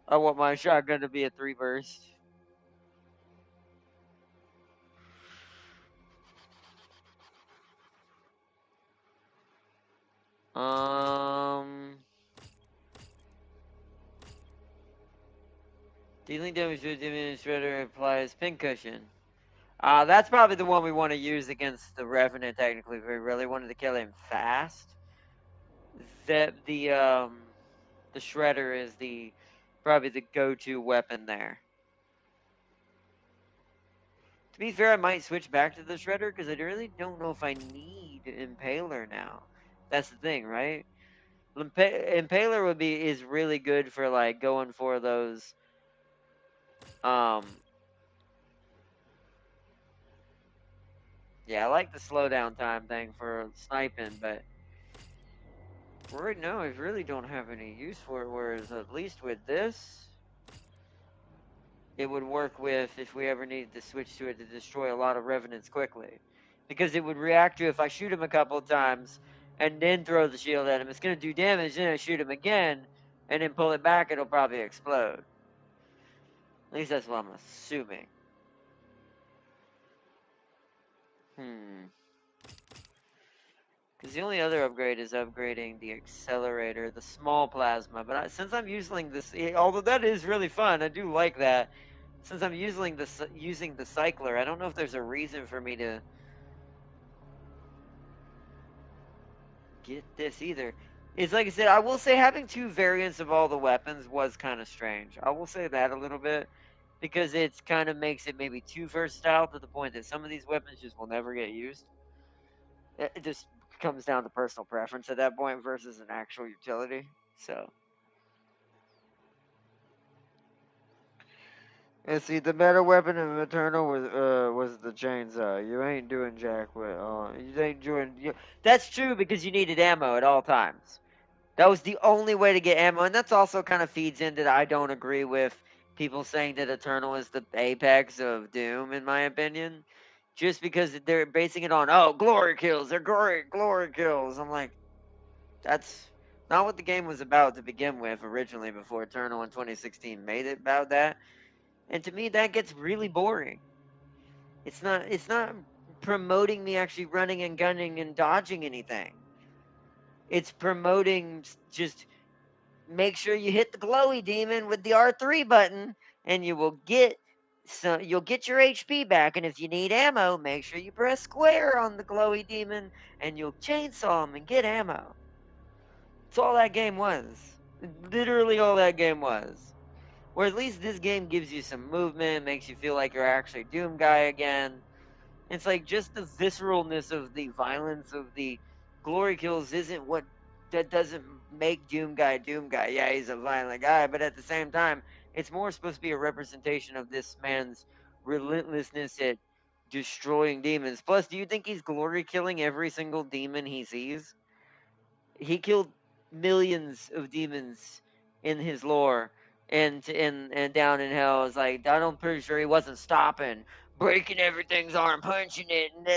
[SPEAKER 1] I want my shotgun to be a 3 burst. Dealing damage to a demon shredder applies pincushion. That's probably the one we want to use against the Revenant, technically, if we really wanted to kill him fast. The shredder is probably the go-to weapon there. To be fair, I might switch back to the shredder, because I really don't know if I need Impaler now. That's the thing, right? Impaler is really good for, like, going for those, yeah, I like the slowdown time thing for sniping, but right now I really don't have any use for it, whereas at least with this, it would work with if we ever needed to switch to it to destroy a lot of Revenants quickly. Because it would react to if I shoot him a couple of times and then throw the shield at him, it's going to do damage, then I shoot him again, and then pull it back, it'll probably explode. At least that's what I'm assuming. Because the only other upgrade is upgrading the accelerator, the small plasma. But since I'm using this, although that is really fun, I do like that. Since I'm using the cycler, I don't know if there's a reason for me to get this either. It's like I said, I will say having 2 variants of all the weapons was kind of strange. I will say that a little bit. Because it kind of makes it maybe too versatile to the point that some of these weapons just will never get used. It just comes down to personal preference at that point versus an actual utility. So, and see, the meta weapon of Eternal was the chainsaw. You ain't doing jack with. You ain't doing. That's true because you needed ammo at all times. That was the only way to get ammo, and that's also kind of feeds into that I don't agree with people saying that Eternal is the apex of Doom, in my opinion. Just because they're basing it on, oh, glory kills, they're great, glory kills. I'm like, that's not what the game was about to begin with originally before Eternal in 2016 made it about that. And to me, that gets really boring. It's not promoting me actually running and gunning and dodging anything. It's promoting just make sure you hit the glowy demon with the R3 button, and you'll get your HP back. And if you need ammo, make sure you press square on the glowy demon, and you'll chainsaw him and get ammo. That's all that game was. Literally all that game was. Or at least this game gives you some movement, makes you feel like you're actually Doom Guy again. It's like just the visceralness of the violence of the glory kills isn't what that doesn't make Doom Guy Doom Guy. Yeah, he's a violent guy, but at the same time, it's more supposed to be a representation of this man's relentlessness at destroying demons. Plus, do you think he's glory killing every single demon he sees? He killed millions of demons in his lore, and down in hell is like I'm pretty sure he wasn't stopping, breaking everything's arm, punching it, and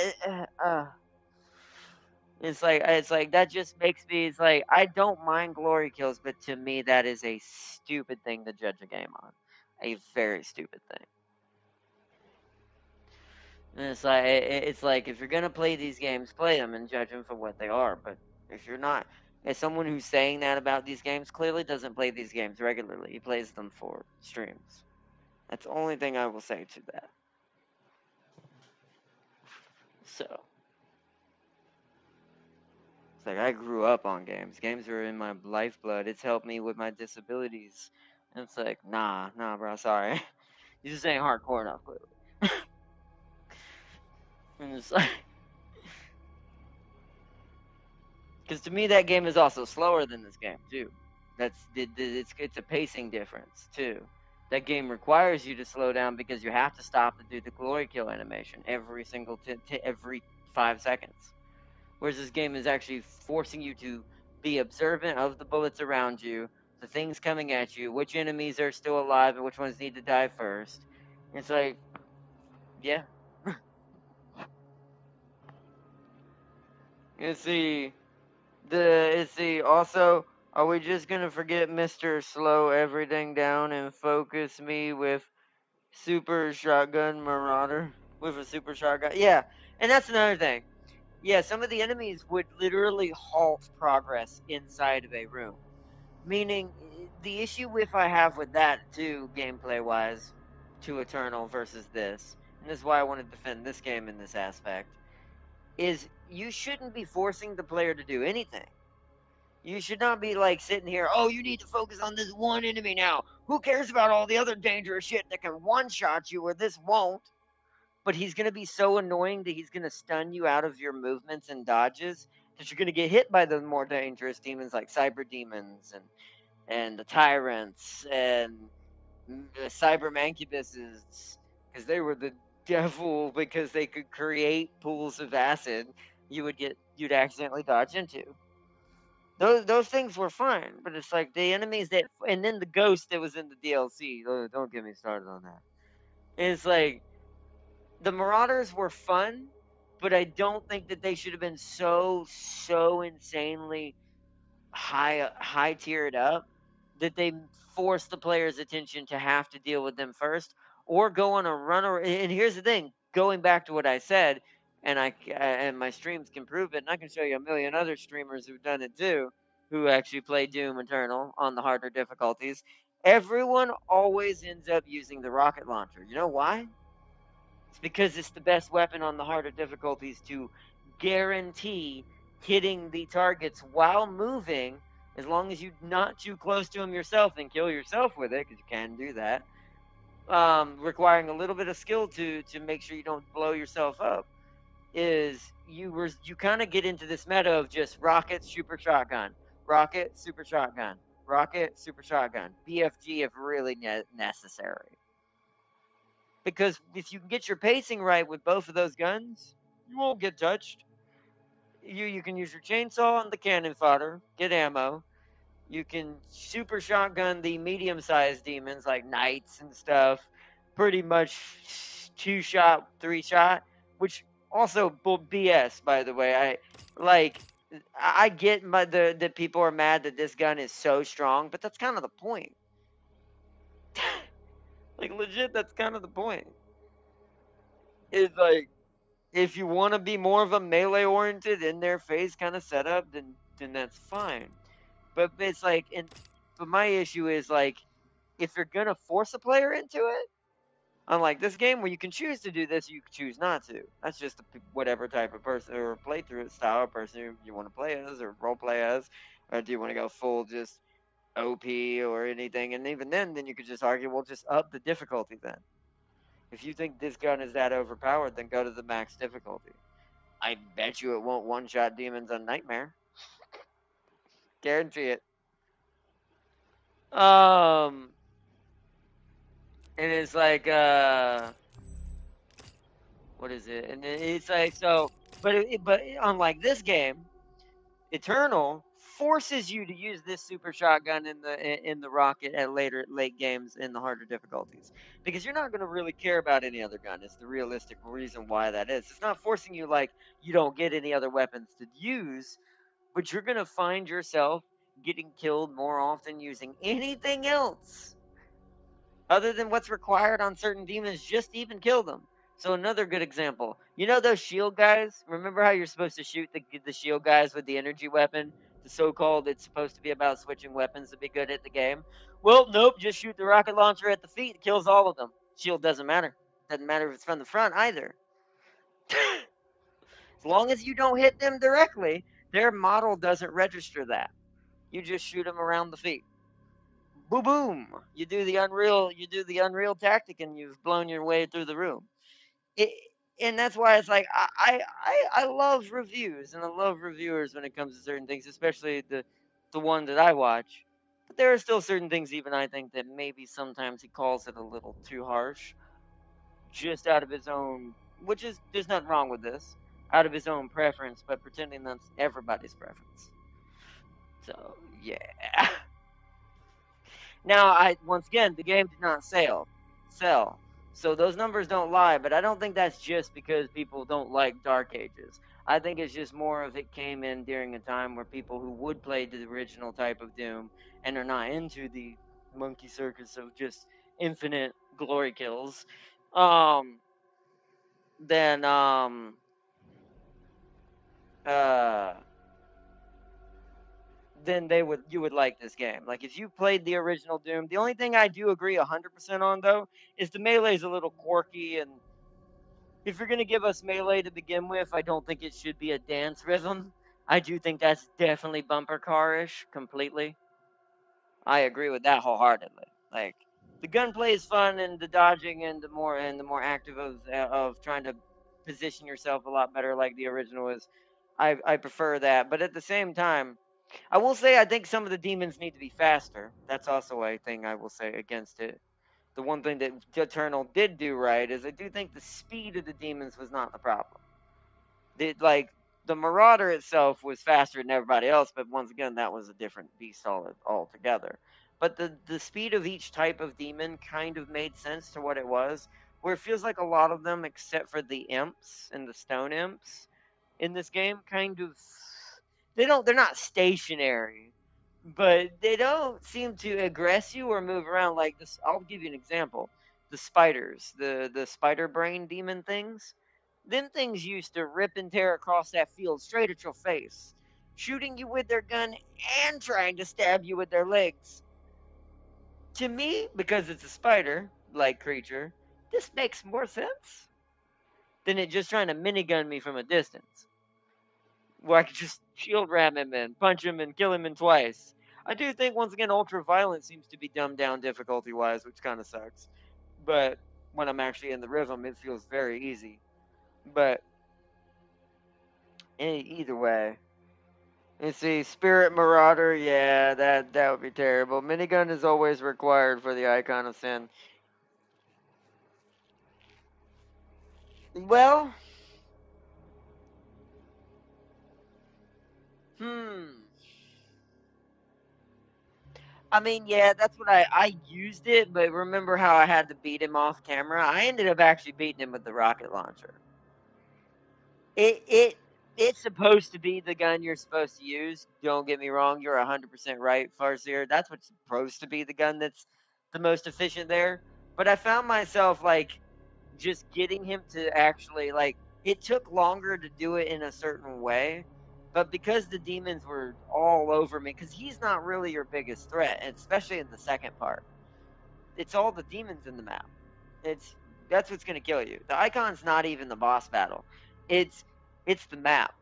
[SPEAKER 1] it's like that just makes me. It's like I don't mind glory kills, but to me that is a stupid thing to judge a game on, a very stupid thing. And it's like if you're gonna play these games, play them and judge them for what they are. But if you're not, as someone who's saying that about these games, clearly doesn't play these games regularly. He plays them for streams. That's the only thing I will say to that. So, it's like I grew up on games. Games were in my lifeblood. It's helped me with my disabilities. And it's like, nah, bro, sorry. You just ain't hardcore enough, clearly. And it's like, because to me that game is also slower than this game too. It's a pacing difference too. That game requires you to slow down because you have to stop to do the glory kill animation every single every 5 seconds. Whereas this game is actually forcing you to be observant of the bullets around you, the things coming at you, which enemies are still alive and which ones need to die first. It's like, yeah. You see, also, are we just gonna forget Mr. Slow Everything Down and focus me with Super Shotgun Marauder? With a Super Shotgun? Yeah, and that's another thing. Yeah, some of the enemies would literally halt progress inside of a room. Meaning, the issue with I have with that too, gameplay wise, to Eternal versus this, and this is why I want to defend this game in this aspect, is you shouldn't be forcing the player to do anything. You should not be like sitting here, oh, you need to focus on this one enemy now. Who cares about all the other dangerous shit that can one shot you where this won't? But he's going to be so annoying that he's going to stun you out of your movements and dodges that you're going to get hit by the more dangerous demons like cyber demons and the tyrants and the cyber mancubuses because they were the devil because they could create pools of acid you'd accidentally dodge into. Those things were fine, but it's like the enemies that, and then the ghost that was in the DLC. Oh, don't get me started on that. It's like the Marauders were fun, but I don't think that they should have been so insanely high tiered up that they force the player's attention to have to deal with them first or go on a run. And here's the thing: going back to what I said, and my streams can prove it, and I can show you a million other streamers who've done it too, who actually play Doom Eternal on the harder difficulties. Everyone always ends up using the rocket launcher. You know why? It's because it's the best weapon on the harder difficulties to guarantee hitting the targets while moving, as long as you're not too close to them yourself and kill yourself with it, because you can do that. Requiring a little bit of skill to make sure you don't blow yourself up. Is you kind of get into this meta of just rocket, super shotgun, rocket, super shotgun, rocket, super shotgun, BFG if really necessary. Because if you can get your pacing right with both of those guns, you won't get touched. You can use your chainsaw and the cannon fodder, get ammo. You can super shotgun the medium-sized demons like knights and stuff. Pretty much 2-shot, 3-shot, which also BS, by the way. I get that people are mad that this gun is so strong, but that's kind of the point. Like legit, that's kind of the point. It's like if you want to be more of a melee oriented in their face kind of setup, then that's fine. But it's like, but my issue is like, if you're gonna force a player into it, unlike this game where you can choose to do this, you can choose not to. That's just whatever type of person or playthrough style of person you want to play as or role play as, or do you want to go full just OP or anything? And even then you could just argue, well, just up the difficulty then. If you think this gun is that overpowered, then go to the max difficulty. I bet you it won't one-shot demons on Nightmare. Guarantee it. And it's like, what is it? And it's like, so, but unlike this game, Eternal forces you to use this super shotgun in the rocket at late games in the harder difficulties because you're not going to really care about any other gun. It's the realistic reason why that is. It's not forcing you like you don't get any other weapons to use, but you're going to find yourself getting killed more often using anything else other than what's required on certain demons just to even kill them. So another good example, you know those shield guys? Remember how you're supposed to shoot the shield guys with the energy weapon? The so-called, it's supposed to be about switching weapons to be good at the game. Well, nope, just shoot the rocket launcher at the feet. It kills all of them. shield doesn't matter. Doesn't matter if it's from the front either. As long as you don't hit them directly, their model doesn't register that. You just shoot them around the feet. Boom, boom. You do the Unreal tactic, and you've blown your way through the room. It, and that's why it's like I love reviews, and I love reviewers when it comes to certain things, especially the one that I watch. But there are still certain things, even I think, that maybe sometimes he calls it a little too harsh, just out of his own, which is, there's nothing wrong with this, out of his own preference, but pretending that's everybody's preference. So yeah. Now, I once again, the game did not sell. So those numbers don't lie, but I don't think that's just because people don't like Dark Ages. I think it's just more of it came in during a time where people who would play the original type of Doom and are not into the monkey circus of just infinite glory kills, um, then uh then you would like this game. Like if you played the original Doom, the only thing I do agree 100% on though is the melee is a little quirky, and if you're gonna give us melee to begin with, I don't think it should be a dance rhythm. I do think that's definitely bumper car-ish completely. I agree with that wholeheartedly. Like the gunplay is fun, and the dodging and the more active of trying to position yourself a lot better like the original is. I prefer that, but at the same time, I will say I think some of the demons need to be faster. That's also a thing I will say against it. The one thing that Eternal did do right is I do think the speed of the demons was not the problem. Like the Marauder itself was faster than everybody else, but once again that was a different beast altogether. But the speed of each type of demon kind of made sense to what it was. Where it feels like a lot of them, except for the imps and the stone imps in this game, kind of they're not stationary, but they don't seem to aggress you or move around like this. I'll give you an example. The spiders, the spider brain demon things, them things used to rip and tear across that field straight at your face, shooting you with their gun and trying to stab you with their legs. To me, because it's a spider like creature, this makes more sense than it just trying to minigun me from a distance, where I could just shield ram him and punch him and kill him in twice. I do think once again ultra violent seems to be dumbed down difficulty wise, which kind of sucks. But when I'm actually in the rhythm, it feels very easy. But either way, let's see, Spirit Marauder, yeah, that would be terrible. Minigun is always required for the Icon of Sin. Well, hmm. I mean, yeah, that's what I used it, but remember how I had to beat him off camera? I ended up actually beating him with the rocket launcher. It it's supposed to be the gun you're supposed to use. Don't get me wrong, you're 100% right, Farseer. That's what's supposed to be the gun that's the most efficient there. But I found myself like just getting him to actually like it took longer to do it in a certain way, but because the demons were all over me, because he's not really your biggest threat, especially in the second part. It's all the demons in the map. It's that's what's gonna kill you. The icon's not even the boss battle. It's it's the map.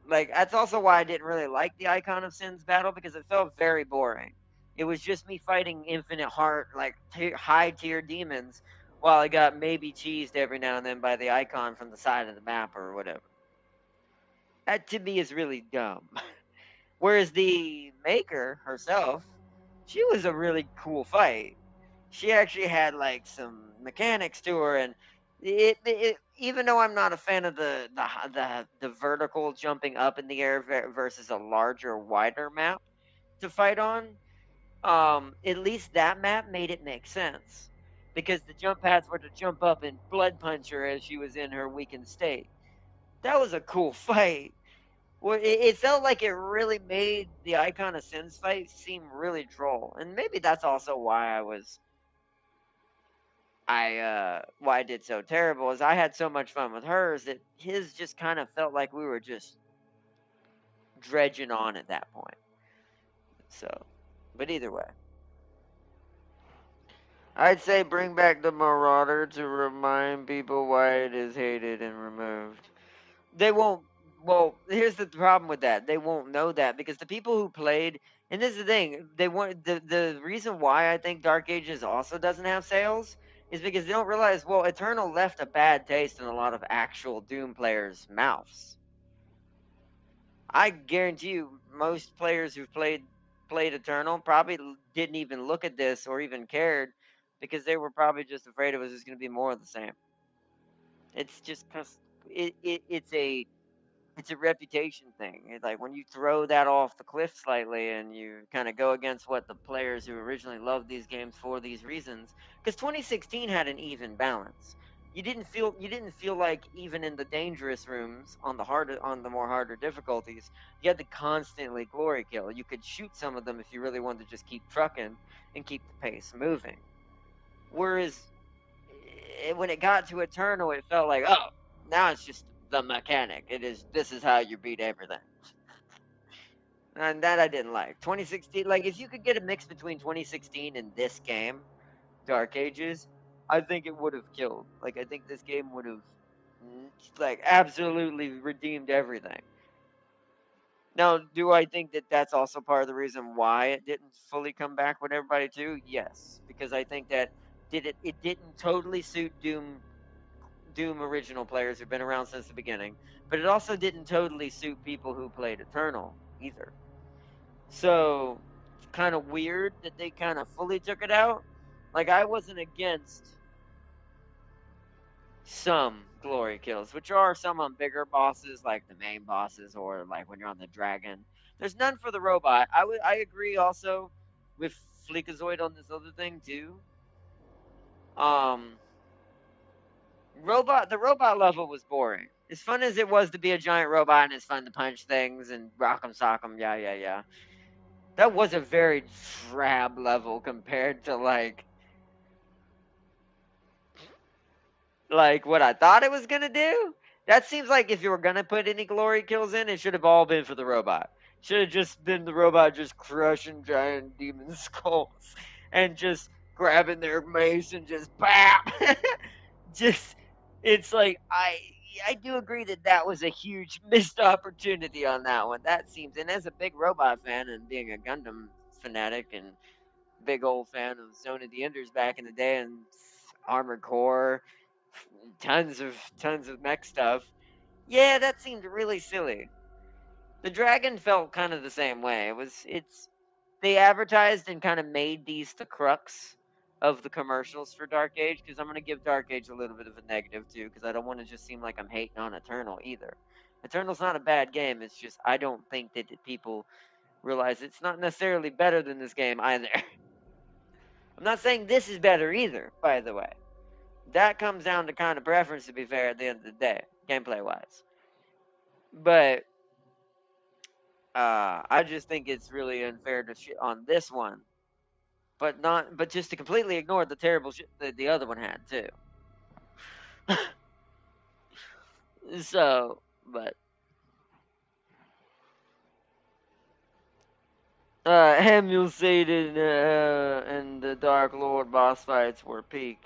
[SPEAKER 1] Like that's also why I didn't really like the Icon of Sins battle because it felt very boring. It was just me fighting infinite heart, like high tier demons, while I got maybe cheesed every now and then by the icon from the side of the map or whatever. That to me is really dumb. Whereas the maker herself, she was a really cool fight. She actually had like some mechanics to her, and even though I'm not a fan of the vertical jumping up in the air versus a larger, wider map to fight on, at least that map made it make sense because the jump pads were to jump up and blood punch her as she was in her weakened state. That was a cool fight. Well, it felt like it really made the Icon of Sins fight seem really droll, and maybe that's also why why I did so terrible is I had so much fun with hers that his just kind of felt like we were just dredging on at that point. So, but either way, I'd say bring back the Marauder to remind people why it is hated and removed. They won't. Well, here's the problem with that. They won't know that because the people who played, and this is the thing, they want the reason why I think Dark Ages also doesn't have sales is because they don't realize. Well, Eternal left a bad taste in a lot of actual Doom players' mouths. I guarantee you, most players who've played Eternal probably didn't even look at this or even cared because they were probably just afraid it was just going to be more of the same. It's just because it's a reputation thing. It's like when you throw that off the cliff slightly and you kind of go against what the players who originally loved these games for these reasons, because 2016 had an even balance. You didn't feel like even in the dangerous rooms on the more harder difficulties, you had to constantly glory kill. You could shoot some of them if you really wanted to just keep trucking and keep the pace moving. Whereas when it got to Eternal, it felt like, oh, now it's just the mechanic. This is how you beat everything. And that I didn't like. 2016, like if you could get a mix between 2016 and this game, Dark Ages, I think it would have killed. Like I think this game would have like absolutely redeemed everything. Now, do I think that that's also part of the reason why it didn't fully come back with everybody too? Yes, because I think that it didn't totally suit Doom original players who've been around since the beginning, but it also didn't totally suit people who played Eternal either. So it's kind of weird that they kind of fully took it out. Like I wasn't against some glory kills, which are some on bigger bosses like the main bosses or like when you're on the dragon. There's none for the robot. I agree also with Fleekazoid on this other thing too. Um the robot level was boring. As fun as it was to be a giant robot and it's fun to punch things and rock 'em sock 'em, yeah, yeah, yeah. That was a very drab level compared to like what I thought it was gonna do. That seems like if you were gonna put any glory kills in, it should have all been for the robot. Should have just been the robot just crushing giant demon skulls and just grabbing their mace and just bam. Just it's like I do agree that that was a huge missed opportunity on that one. That seems, and as a big robot fan and being a Gundam fanatic and big old fan of Zone of the Enders back in the day and Armored Core, tons of mech stuff. Yeah, that seemed really silly. The dragon felt kind of the same way. It's they advertised and kind of made these the crux of the commercials for Dark Age because I'm going to give Dark Age a little bit of a negative too because I don't want to just seem like I'm hating on Eternal either. Eternal's not a bad game. It's just I don't think that people realize it's not necessarily better than this game either. I'm not saying this is better either, by the way. That comes down to kind of preference to be fair at the end of the day, gameplay wise. But I just think it's really unfair to shit on this one, but just to completely ignore the terrible shit that the other one had too. So, but Hamul Satan and the Dark Lord boss fights were peak.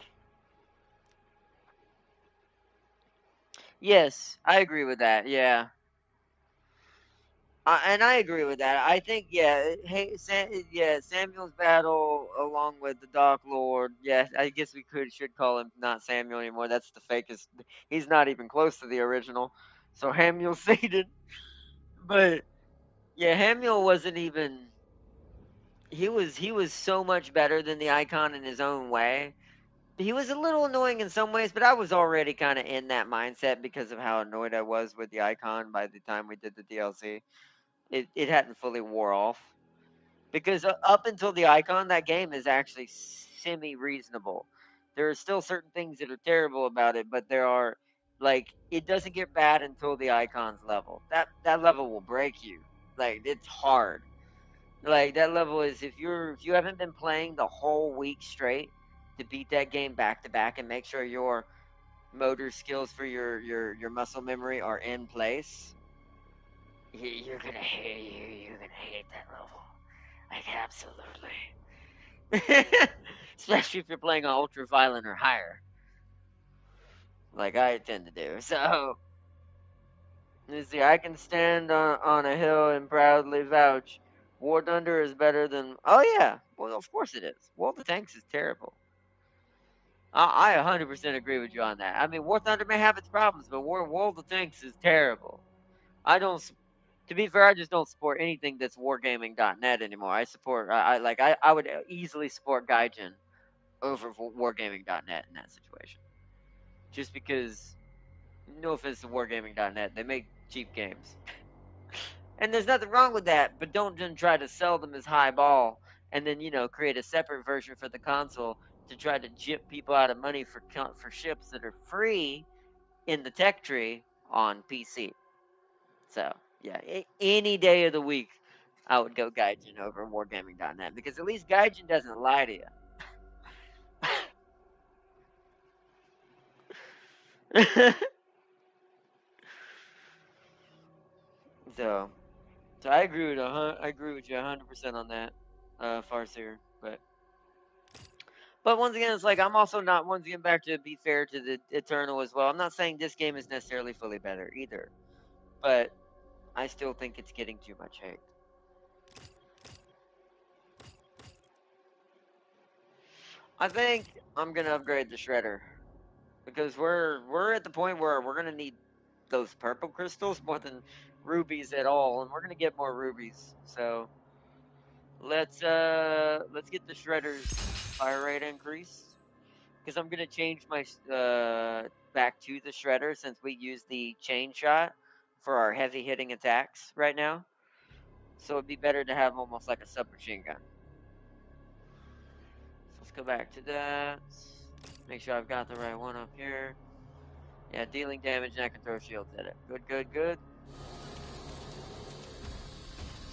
[SPEAKER 1] Yes, I agree with that. Yeah. And I agree with that. I think, yeah, yeah, Samuel's battle along with the Dark Lord. Yeah, I guess we should call him not Samuel anymore. That's the fakest. He's not even close to the original. So Hamuel Satan, but yeah, Hamuel wasn't even. He was so much better than the icon in his own way. He was a little annoying in some ways, but I was already kind of in that mindset because of how annoyed I was with the icon by the time we did the DLC. It hadn't fully wore off. Because up until the icon, that game is actually semi reasonable. There are still certain things that are terrible about it, but there are like it doesn't get bad until the icon's level. That level will break you. Like it's hard. Like that level is if you haven't been playing the whole week straight to beat that game back to back and make sure your motor skills for your muscle memory are in place, you're gonna hate that level. Like absolutely. especially if you're playing on ultra violent or higher, like I tend to do. So, you see, I can stand on a hill and proudly vouch. War Thunder is better than. Oh yeah, well of course it is. War of the Tanks is terrible. I 100% agree with you on that. I mean, War Thunder may have its problems, but War of the Tanks is terrible. I don't. To be fair, I just don't support anything that's wargaming.net anymore. I support. I would easily support Gaijin over wargaming.net in that situation. Just because, no offense to wargaming.net, they make cheap games. And there's nothing wrong with that, but don't then try to sell them as high ball and then, create a separate version for the console to try to jip people out of money for ships that are free in the tech tree on PC. So, yeah, any day of the week, I would go Gaijin over wargaming.net because at least Gaijin doesn't lie to you. So, so I agree with I agree with you 100% on that, Farseer. But once again, it's like I'm also not once again back to be fair to the Eternal as well. I'm not saying this game is necessarily fully better either, but I still think it's getting too much hate. I think I'm gonna upgrade the Shredder because we're at the point where we're gonna need those purple crystals more than rubies at all, and we're gonna get more rubies. So let's get the Shredder's fire rate increased. Because I'm gonna change my back to the shredder since we use the chain shot for our heavy hitting attacks right now. So it'd be better to have almost like a submachine gun. So let's go back to that. Make sure I've got the right one up here. Yeah, dealing damage and I can throw shields at it. Good, good, good.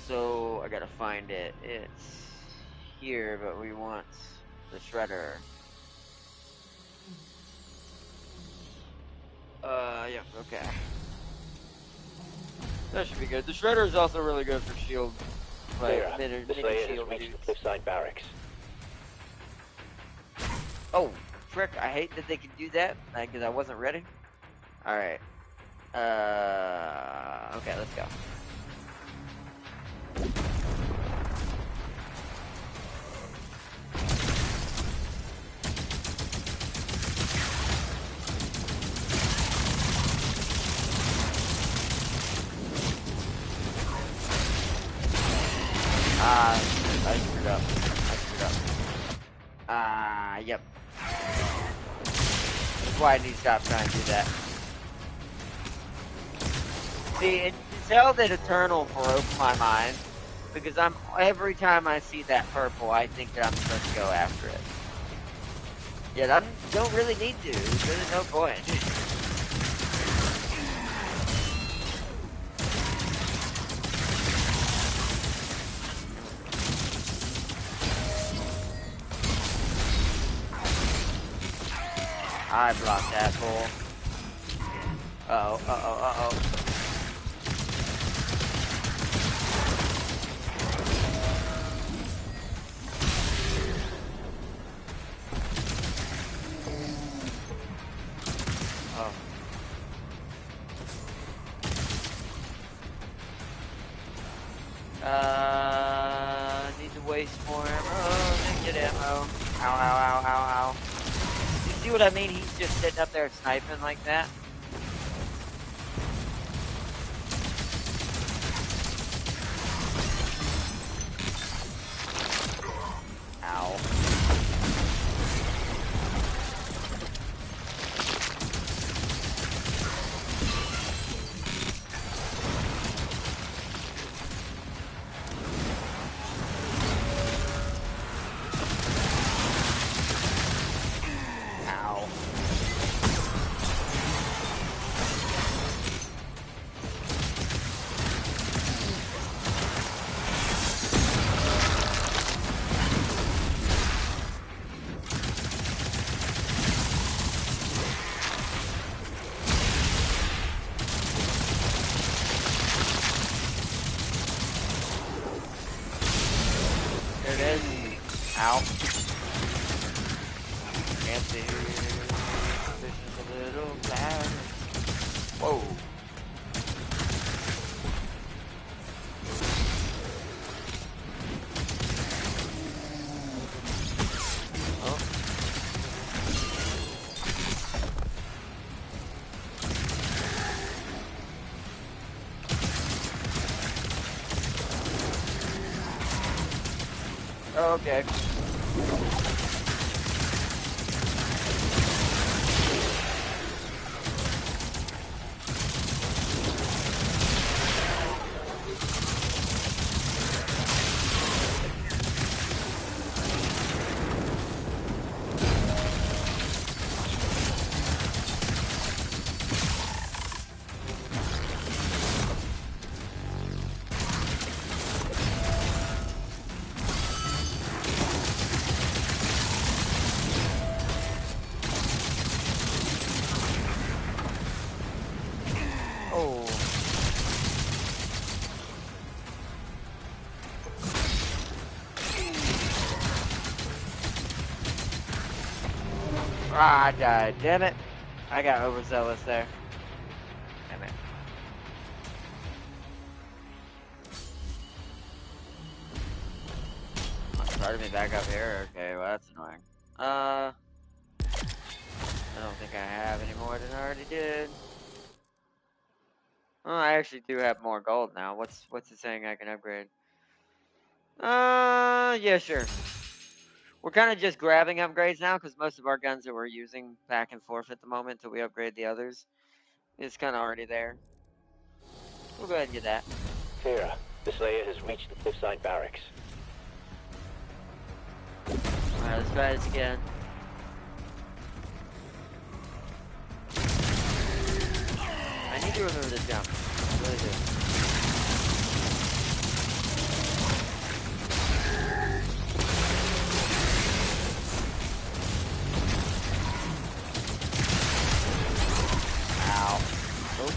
[SPEAKER 1] So I gotta find it. It's here, but we want the shredder. Yeah, okay. That should be good. The shredder is also really good for shield, like mini
[SPEAKER 6] the Slayer has
[SPEAKER 1] shield
[SPEAKER 6] reached
[SPEAKER 1] dudes.
[SPEAKER 6] the Cliffside Barracks.
[SPEAKER 1] Oh, frick! I hate that they can do that because I wasn't ready. All right. Okay, let's go. I screwed up. Yep. That's why I need to stop trying to do that. See, and to tell that Eternal broke my mind because every time I see that purple, I think that I'm supposed to go after it. Yet I don't really need to. There's really no point. I blocked that bull. Uh-oh. Oh. Need to waste more ammo. Get ammo. Ow. You see what I mean? He's just sitting up there sniping like that. Ow. There it is. Ow. see. Vision's a little cloudy. Whoa. Oh, okay. Oh. Ah, I died. Damn it. I got overzealous there. Damn it. Started me back up here. Okay, well that's annoying. I don't think I have any more than I already did. Oh, I actually do have more gold now. What's it saying I can upgrade? Yeah, sure. We're kind of just grabbing upgrades now because most of our guns that we're using back and forth at the moment until we upgrade the others is kind of already there. We'll go ahead and get that.
[SPEAKER 6] Fira, the Slayer has reached the cliffside barracks.
[SPEAKER 1] Alright, let's try this again. I need to remember this jump. I really do. Ow. Oh.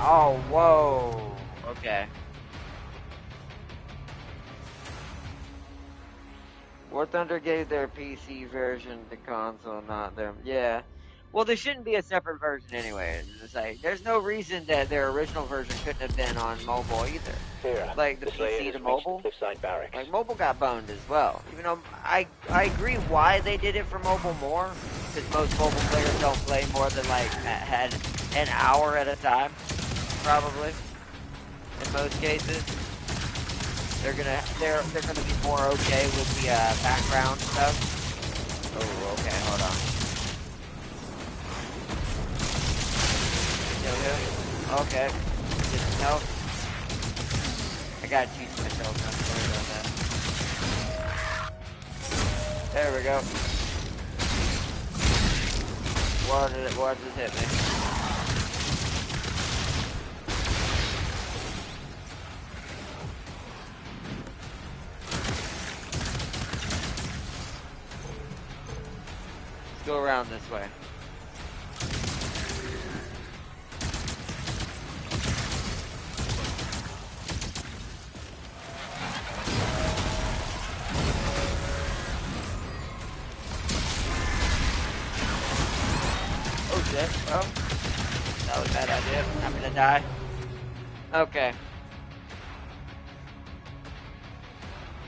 [SPEAKER 1] Oh, whoa. Okay. War Thunder gave their PC version to console, not their... Yeah. Well, there shouldn't be a separate version anyway. It's like, there's no reason that their original version couldn't have been on mobile either.
[SPEAKER 6] Fira,
[SPEAKER 1] Like, the
[SPEAKER 6] Slayer
[SPEAKER 1] PC
[SPEAKER 6] has
[SPEAKER 1] to
[SPEAKER 6] reached
[SPEAKER 1] mobile.
[SPEAKER 6] the cliffside barracks.
[SPEAKER 1] Like, mobile got boned as well. Even though I agree why they did it for mobile more. Because most mobile players don't play more than, like, had an hour at a time. Probably. In most cases. They're gonna be more okay with the background stuff. Oh, okay, hold on. Kill him. Okay. Just no. I gotta teach myself not to worry about that. There we go. What just hit me? Go around this way. Oh shit. Oh. That was a bad idea. I'm gonna die. Okay.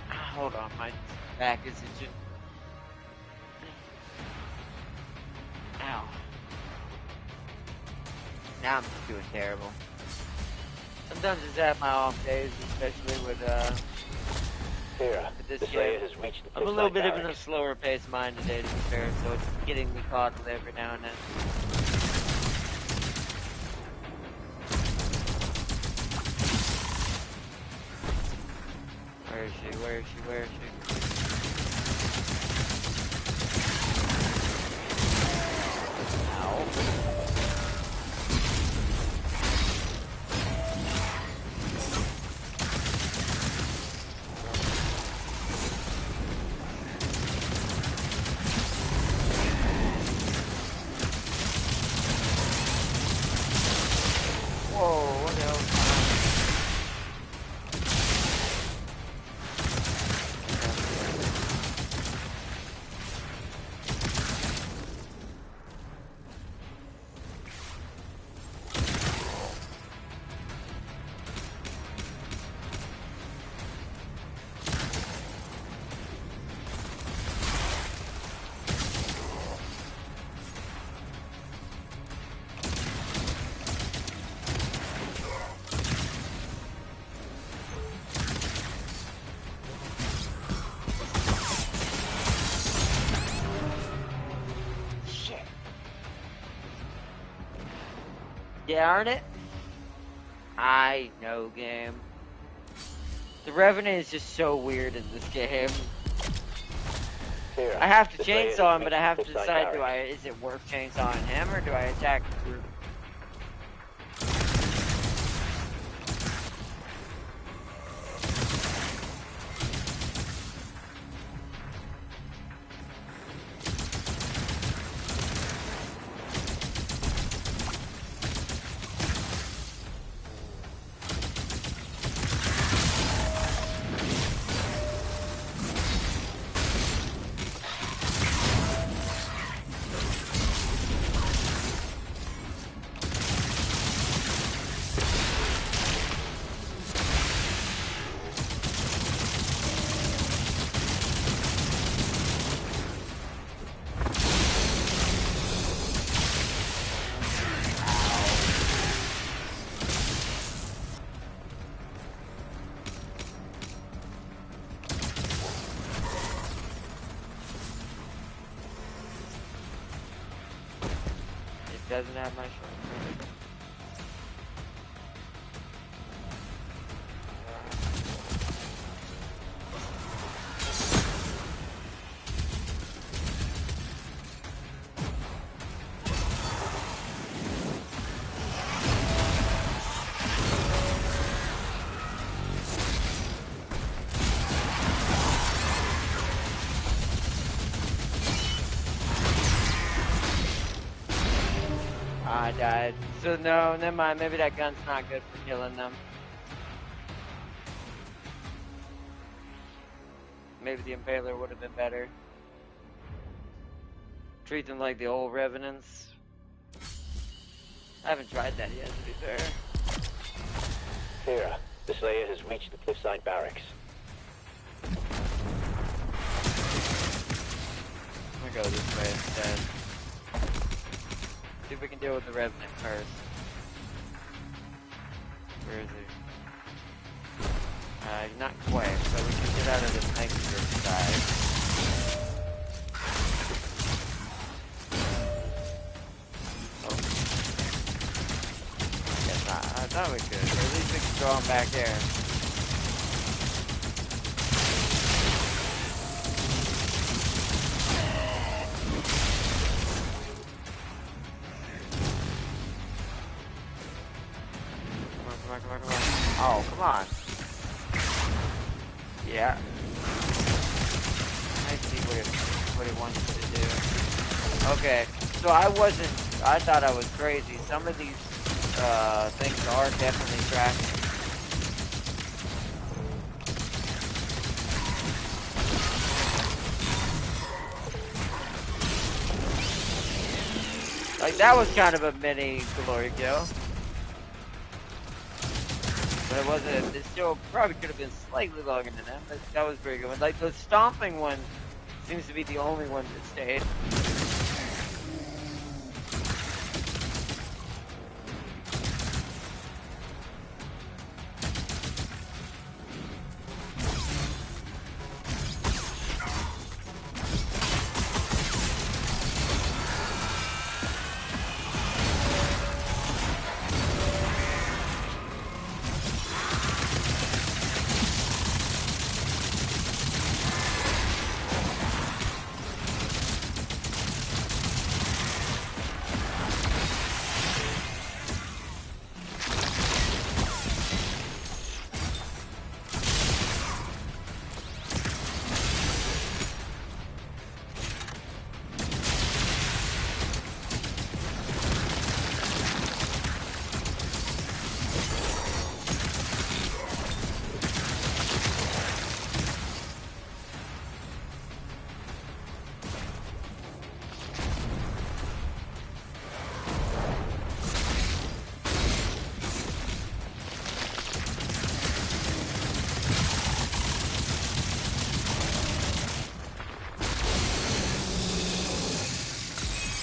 [SPEAKER 1] Hold on, my back is itching. Ow. Now I'm just doing terrible. Sometimes it's at my off days, especially with
[SPEAKER 6] Fira,
[SPEAKER 1] this
[SPEAKER 6] the
[SPEAKER 1] game.
[SPEAKER 6] Slayer has reached the
[SPEAKER 1] I'm a
[SPEAKER 6] cliffside
[SPEAKER 1] little bit of
[SPEAKER 6] barracks.
[SPEAKER 1] a slower paced mind today, to be fair, so it's getting me caught with every now and then. Where is she? Where is she? Where is she? Ow. darn it. I know, game. The Revenant is just so weird in this game.
[SPEAKER 6] Here,
[SPEAKER 1] I have to
[SPEAKER 6] this layer has
[SPEAKER 1] chainsaw him, but I
[SPEAKER 6] reached
[SPEAKER 1] have
[SPEAKER 6] the
[SPEAKER 1] to
[SPEAKER 6] cliffside
[SPEAKER 1] decide, is it worth chainsawing him, or do I attack the group? Doesn't have my short. I died. So no, never mind. Maybe that gun's not good for killing them. Maybe the Impaler would have been better. Treat them like the old Revenants. I haven't tried that yet, to be fair.
[SPEAKER 6] Here, this layer has reached the cliffside barracks.
[SPEAKER 1] I'm gonna go this way instead. See if we can deal with the Revenant first. Where is he? Not quite, so we can get out of this next side. Oh. Guess not. I thought we could. Or at least we can throw him back there. Come on. Oh, come on. Yeah. I see what he wants me to do. Okay, so I thought I was crazy. Some of these things are definitely tracking. Like, that was kind of a mini glory kill. But it wasn't, it still probably could have been slightly longer than that, but that was pretty good. Like, the stomping one seems to be the only one that stayed.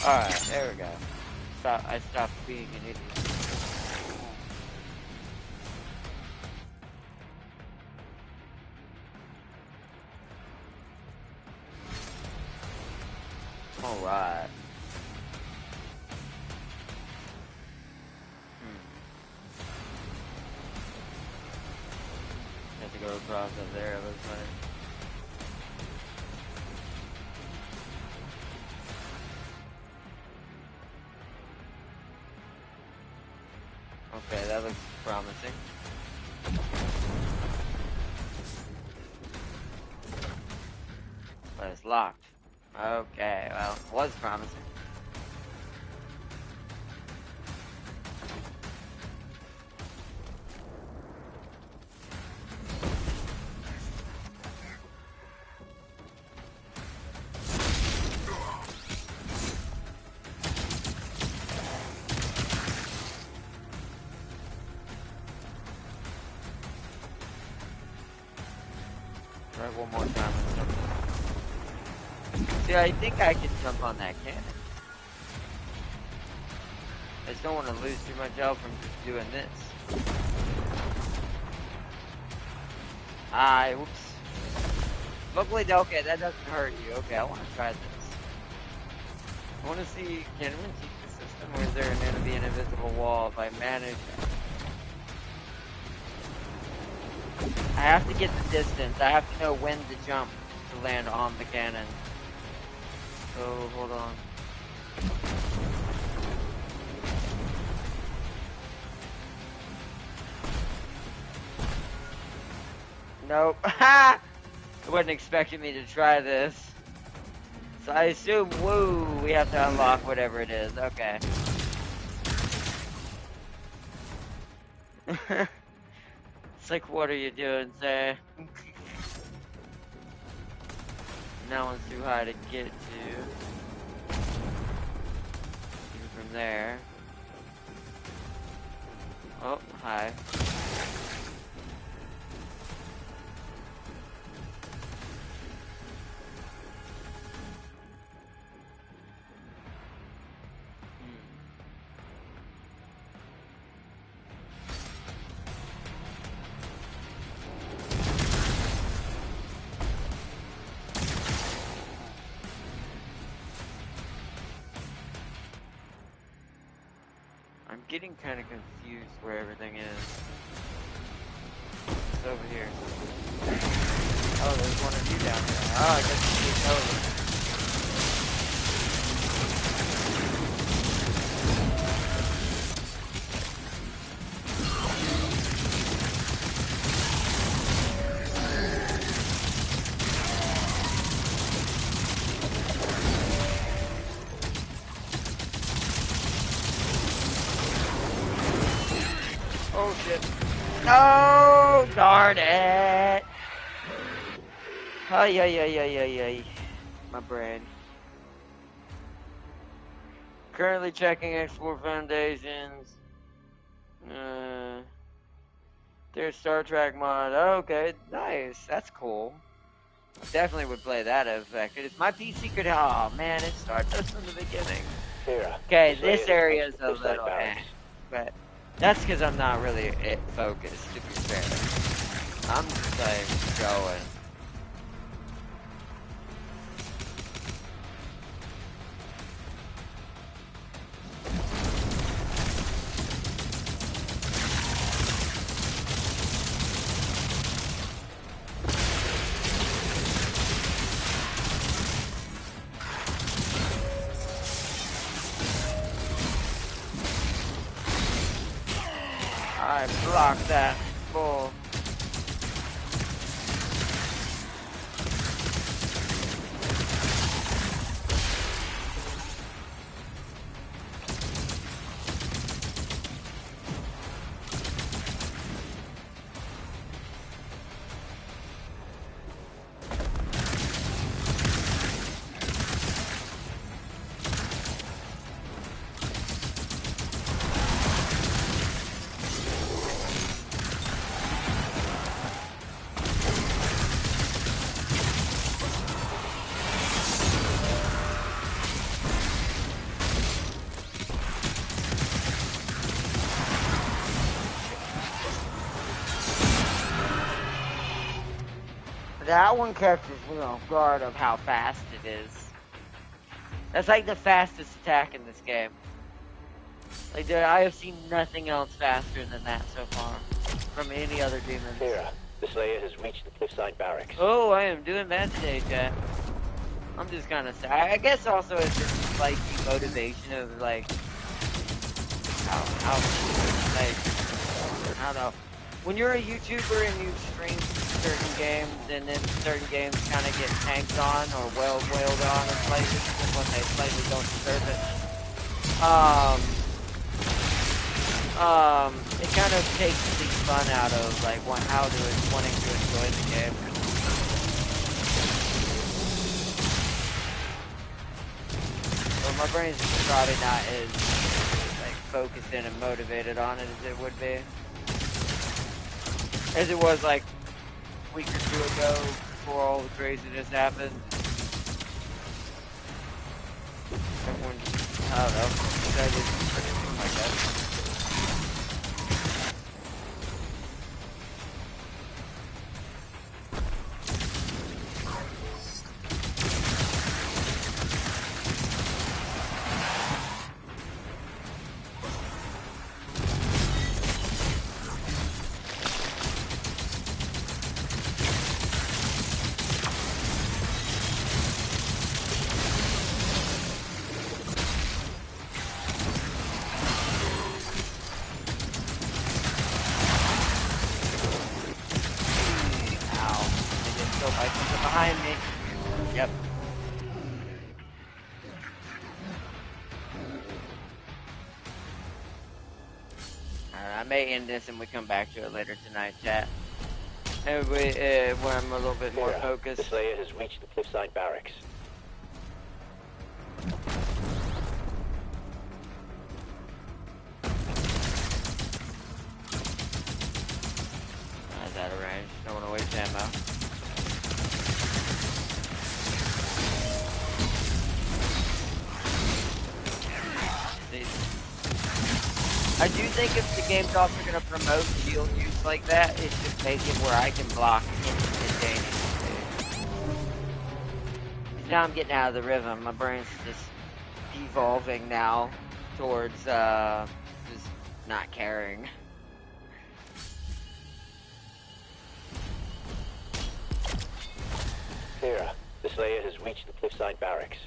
[SPEAKER 1] Alright, there we go. I stopped being an idiot. Alright. across up there, it looks like. Okay, that looks promising. But it's locked. Okay, well, was promising. Try one more time and jump. See, I think I can jump on that cannon. I just don't want to lose too much health from just doing this. Whoops. Luckily, okay, that doesn't hurt you. Okay, I want to try this. I want to see, can we keep the system, or is there going to be an invisible wall if I manage? I have to get the distance. I have to know when to jump to land on the cannon. So, hold on. Nope. Ha! I wasn't expecting me to try this. So I assume, woo, we have to unlock whatever it is. Okay. It's like, what are you doing, sir? That one's too high to get to. Even from there. Oh, hi. I'm getting kind of confused where everything is. It's over here. Oh, there's one or two down there. Oh, I guess it's over. Oh shit. No! Darn it! Ay, ay, ay, ay, ay, ay. My brain. Currently checking Explore Foundations. There's Star Trek mod. Okay, nice. That's cool. Definitely would play that if affected. If my PC could. Oh man, it starts us from the beginning. Okay, this area is a little but that's because I'm not really focused, to be fair. I'm just like going. I blocked that bull. That one catches me off guard of how fast it is. That's like the fastest attack in this game. Like, I have seen nothing else faster than that so far from any other demons.
[SPEAKER 6] The Slayer has reached the cliffside barracks.
[SPEAKER 1] Oh, I am doing bad today, chat. I'm just kind of sad. I guess also it's just like the motivation of like how like I don't know. When you're a YouTuber and you stream certain games and then certain games kind of get tanked on or wailed on in places when they slightly don't deserve it. It kind of takes the fun out of like wanting to enjoy the game. Well, my brain's probably not as like focused in and motivated on it as it would be, as it was like a week or two ago before all the craziness happened. Everyone, I don't know, decided something like that. Behind me. Yep. Alright, I may end this and we come back to it later tonight, chat. And when I'm a little bit more focused.
[SPEAKER 6] The Slayer has reached the cliffside barracks.
[SPEAKER 1] Is that a range? Don't want to waste ammo. I do think if the game's also going to promote shield use like that, it should make it where I can block instantaneously. Now I'm getting out of the rhythm. My brain's just devolving now towards just not caring.
[SPEAKER 6] Clear. The Slayer has reached the cliffside barracks.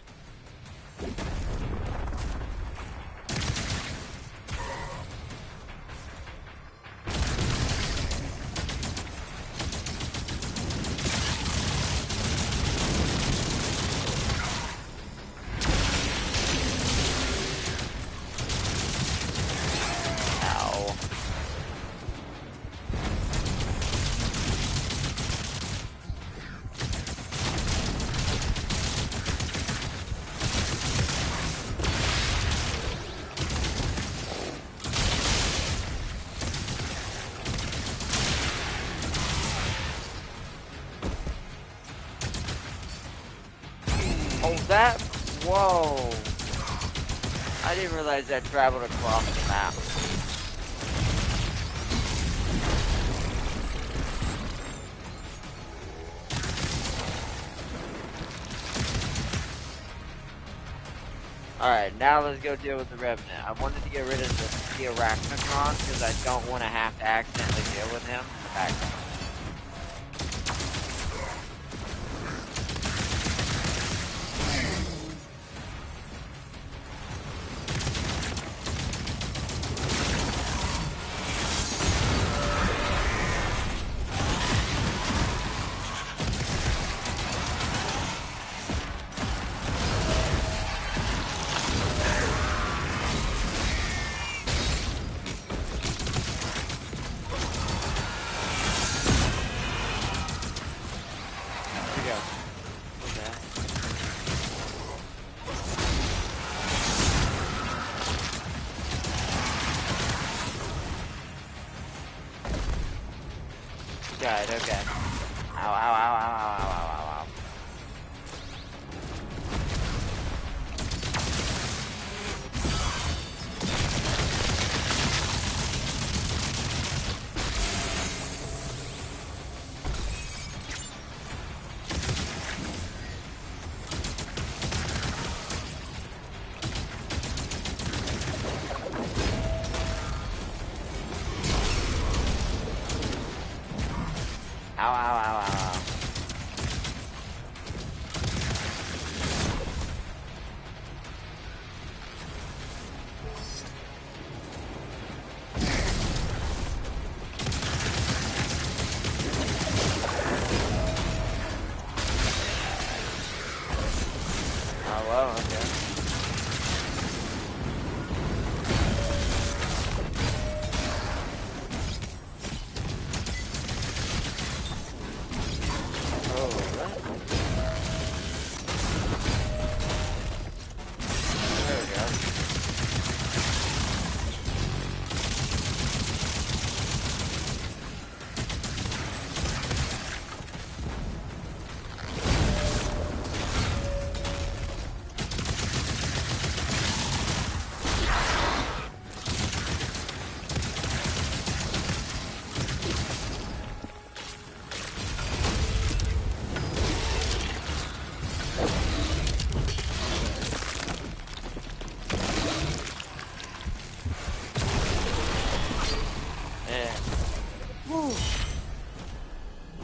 [SPEAKER 1] That, whoa, I didn't realize that traveled across the map. Alright, now let's go deal with the Revenant. I wanted to get rid of the Arachnacron because I don't want to have to accidentally deal with him in the background. Good, okay. Ow, ow, ow, ow, ow, ow, ow, ow.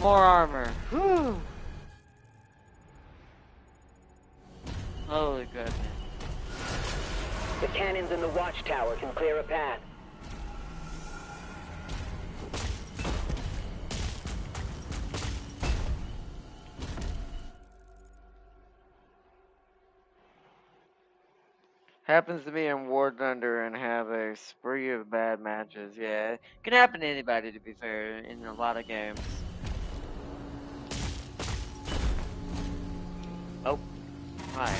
[SPEAKER 1] More armor. Whew. Holy goodness.
[SPEAKER 6] The cannons in the watchtower can clear a path.
[SPEAKER 1] Happens to me in War Thunder and have a spree of bad matches. Yeah, it can happen to anybody, to be fair, in a lot of games. Oh, hi.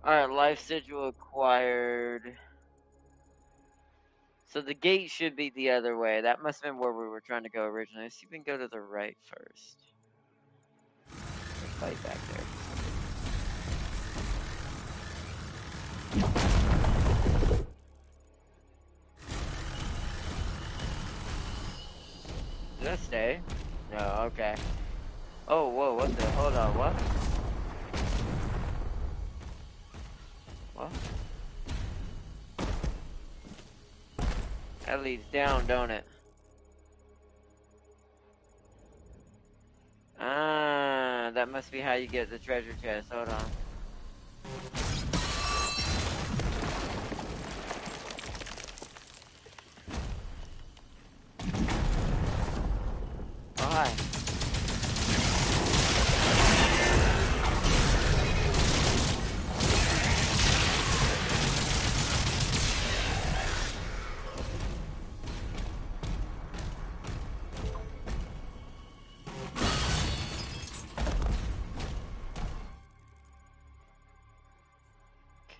[SPEAKER 1] Alright, life sigil acquired. So the gate should be the other way. That must have been where we were trying to go originally. Let's see if we can go to the right first. There's a fight back there. Did I stay? No, okay. Oh, whoa, what the? Hold on, what? What? That leads down, don't it? Ah, that must be how you get the treasure chest. Hold on. Oh, hi.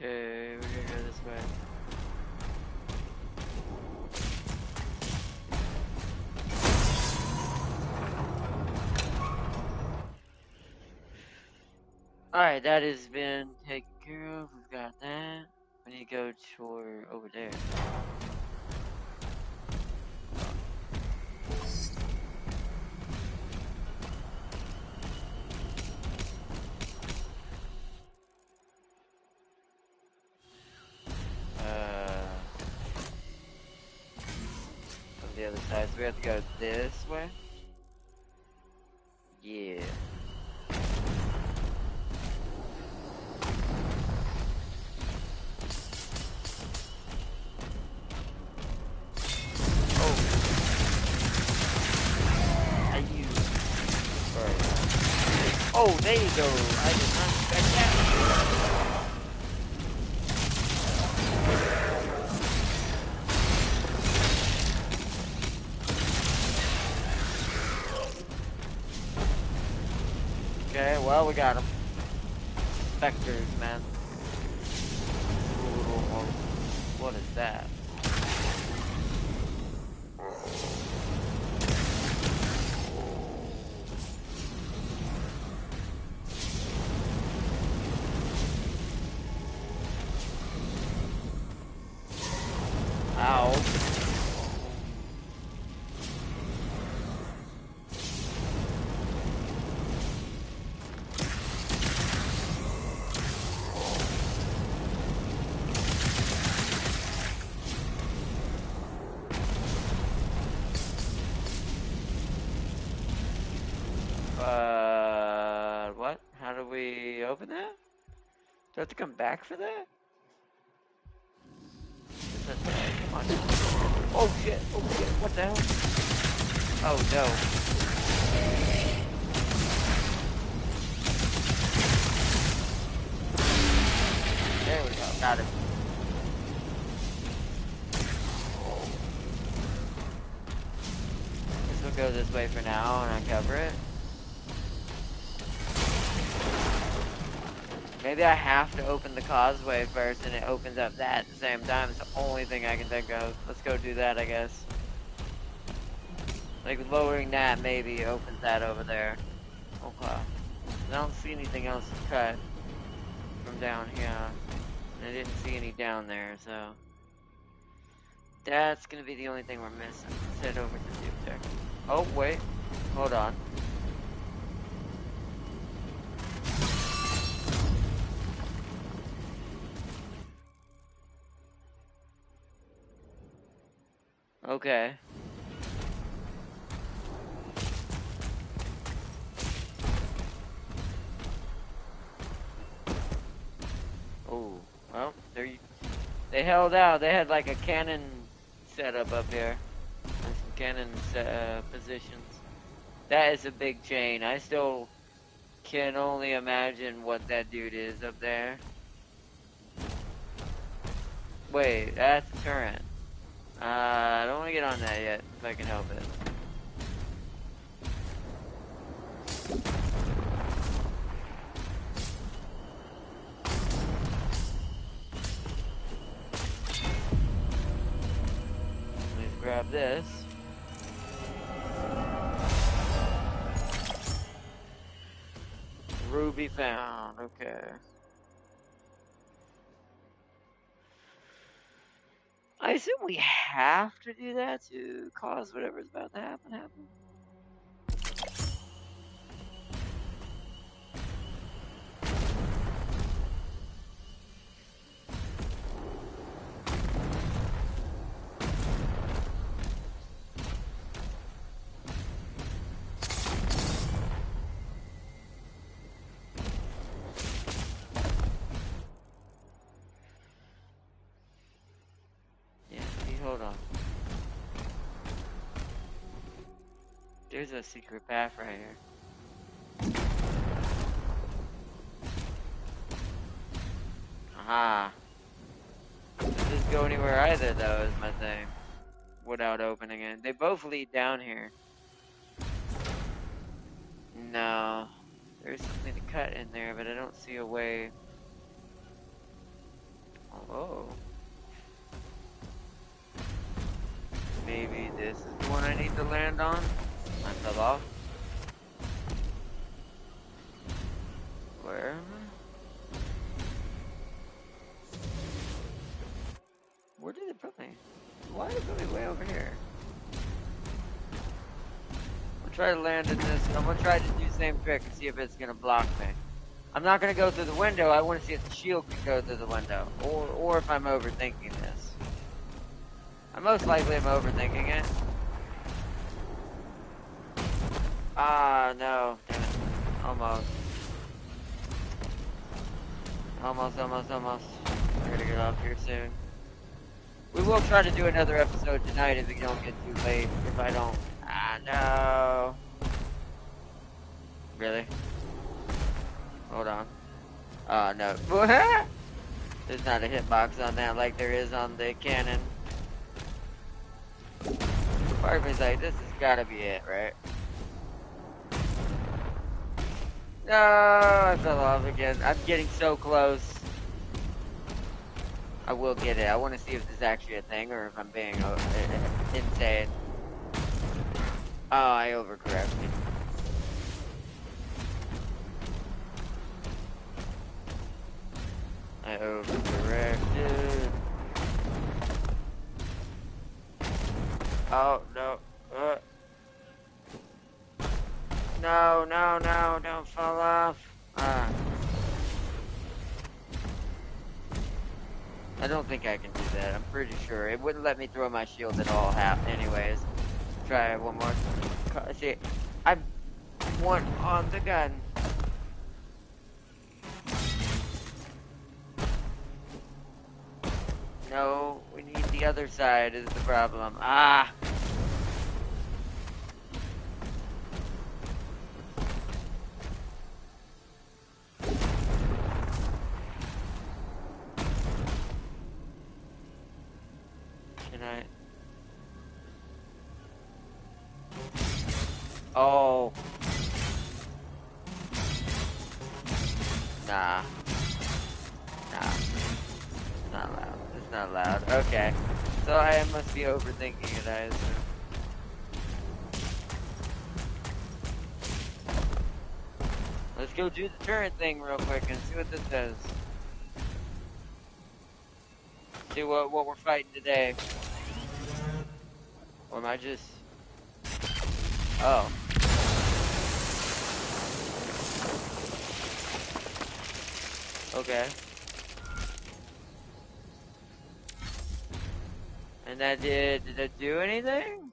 [SPEAKER 1] Okay, we're gonna go this way. Alright, that has been taken care of. We've got that. We need to go toward over there. On the other side, so we have to go this way? Yeah. Oh. Are you? Sorry. Oh, there you go. I did not expect that. Okay, well, we got them. Specters, man. What is that? Ow. What? How do we open that? Do I have to come back for that? Come on. Oh shit, what the hell? Oh no. There we go, got it. Guess we'll go this way for now and uncover it. Maybe I have to open the causeway first and it opens up that at the same time. It's the only thing I can think of. Let's go do that, I guess. Like lowering that maybe opens that over there. Okay. I don't see anything else to cut from down here. And I didn't see any down there, so. That's gonna be the only thing we're missing. Let's head over to the objective. Oh, wait. Hold on. Okay. Oh, well, they held out. They had like a cannon setup up here. There's some cannon positions. That is a big chain. I still can only imagine what that dude is up there. Wait, that's a turret. I don't want to get on that yet, if I can help it. Let's grab this. Ruby found, okay. I assume we have to do that to cause whatever's about to happen. Yeah, hold on. There's a secret path right here. Aha. Does this go anywhere either, though, is my thing. Without opening it. They both lead down here. No. There's something to cut in there, but I don't see a way. Oh. Maybe this is the one I need to land on? I fell off. Where am I? Where did it put me? Why did it put me way over here? I'll try to land in this. I'm gonna try to do the same trick and see if it's gonna block me. I'm not gonna go through the window. I want to see if the shield can go through the window, or if I'm overthinking this. I most likely am overthinking it. Ah, no. Damn it. Almost. Almost. I gotta get off here soon. We will try to do another episode tonight if it don't get too late. If I don't... Ah, no. Really? Hold on. Oh, no. There's not a hitbox on that like there is on the cannon. Part of me's like, this has gotta be it, right? No, I fell off again. I'm getting so close. I will get it. I want to see if this is actually a thing or if I'm being insane. Oh, I overcorrected. I overcorrected. Oh, no. No, don't fall off. I don't think I can do that. I'm pretty sure. It wouldn't let me throw my shield at all anyways. Try it one more. See, I want on the gun. No, we need the other side is the problem. Ah! Can I? Oh. Nah. It's not loud. It's not loud. Okay. So I must be overthinking it, I assume. Let's go do the turret thing real quick and see what this does. See what we're fighting today. Or am I just... Oh. Okay. And that did it do anything?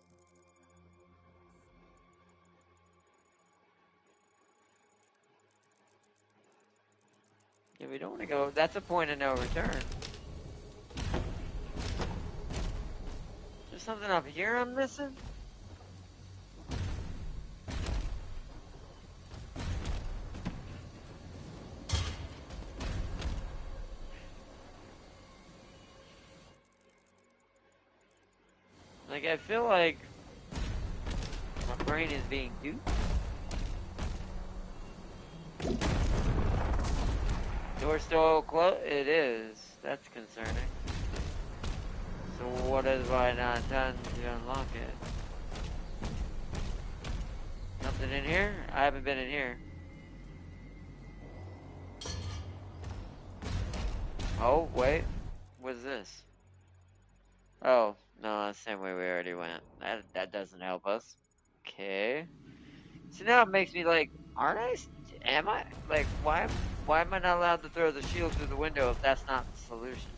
[SPEAKER 1] Yeah, we don't want to go. That's a point of no return. Is there something up here I'm missing? Like, I feel like my brain is being duped. Door still closed? It is. That's concerning. So what is I not done to unlock it? Nothing in here? I haven't been in here. Oh, wait. What's this? Oh, no, that's the same way we already went. That doesn't help us. Okay. So now it makes me like, aren't I? Am I? Like, why am I not allowed to throw the shield through the window if that's not the solution?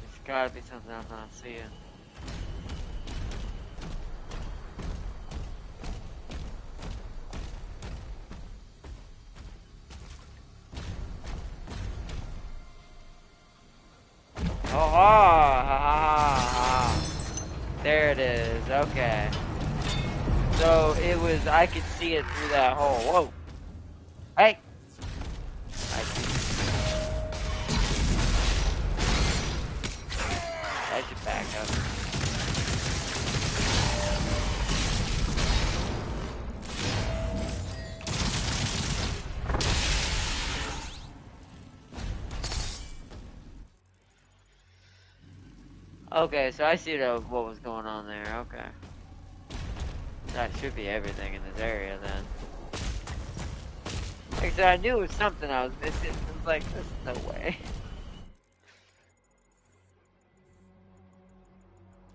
[SPEAKER 1] There's gotta be something I'm not seeing. Oh, ha, ha, ha, ha. There it is. Okay. So it was, I could see it through that hole. Whoa. Hey. I should back up. Okay, so I see what was going on there. Okay. That should be everything in this area then. Like I said, I knew it was something I was missing. It was like, there's no way.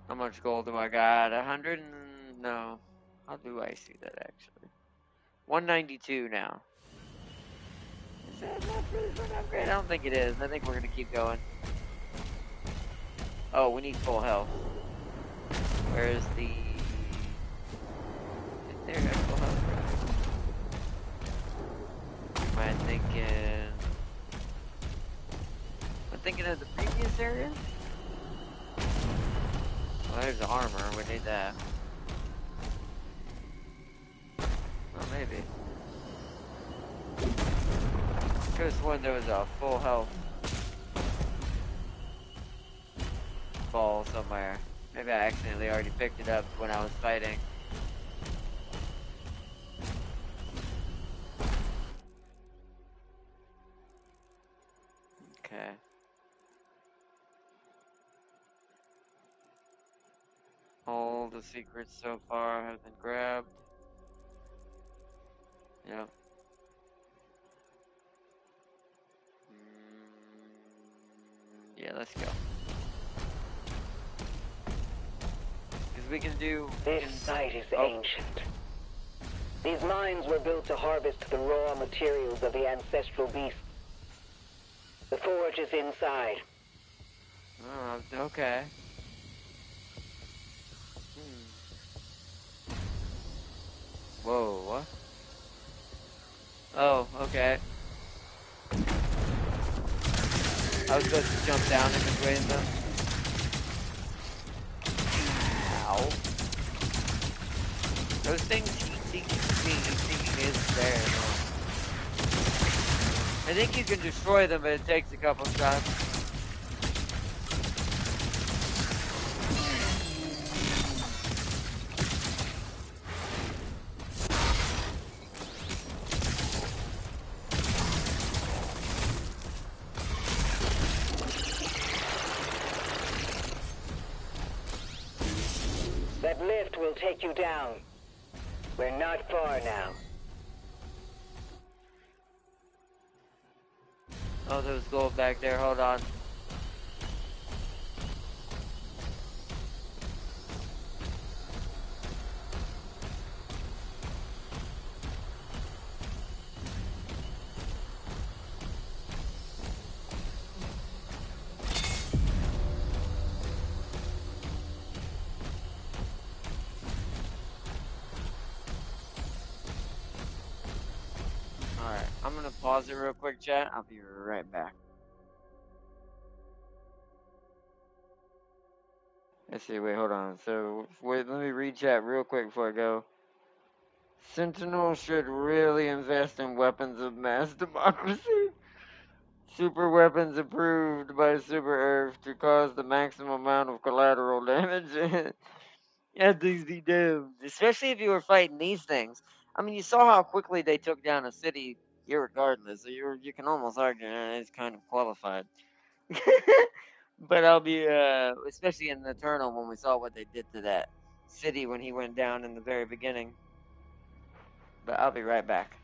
[SPEAKER 1] How much gold do I got? 100 and... no. How do I see that actually? 192 now. Is that enough for an upgrade? I don't think it is. I think we're gonna keep going. Oh, we need full health. Where's the... There, full health. Am I thinking... I'm thinking of the previous area? Well, there's the armor. We need that. Oh, maybe. Could have sworn there was a full health ball somewhere. Maybe I accidentally already picked it up when I was fighting. Okay. All the secrets so far have been grabbed. Yep. Yeah, let's go. Because we can do...
[SPEAKER 6] This site is ancient. These mines were built to harvest the raw materials of the ancestral beasts. The forge is inside.
[SPEAKER 1] Oh, okay. Whoa, what? Oh, okay. I was supposed to jump down in between them. Ow. Those things he is there. I think you can destroy them, but it takes a couple shots.
[SPEAKER 6] That lift will take you down. We're not far now.
[SPEAKER 1] Oh, there was gold back there. Hold on. I'm gonna pause it real quick, chat. I'll be right back. Let's see, wait, hold on. So, wait, let me read chat real quick before I go. Sentinel should really invest in weapons of mass democracy. Super weapons approved by Super Earth to cause the maximum amount of collateral damage. Yeah, these be damned. Especially if you were fighting these things. I mean, you saw how quickly they took down a city, irregardless. So you can almost argue it's kind of qualified. But I'll be, especially in Eternal when we saw what they did to that city when he went down in the very beginning. But I'll be right back.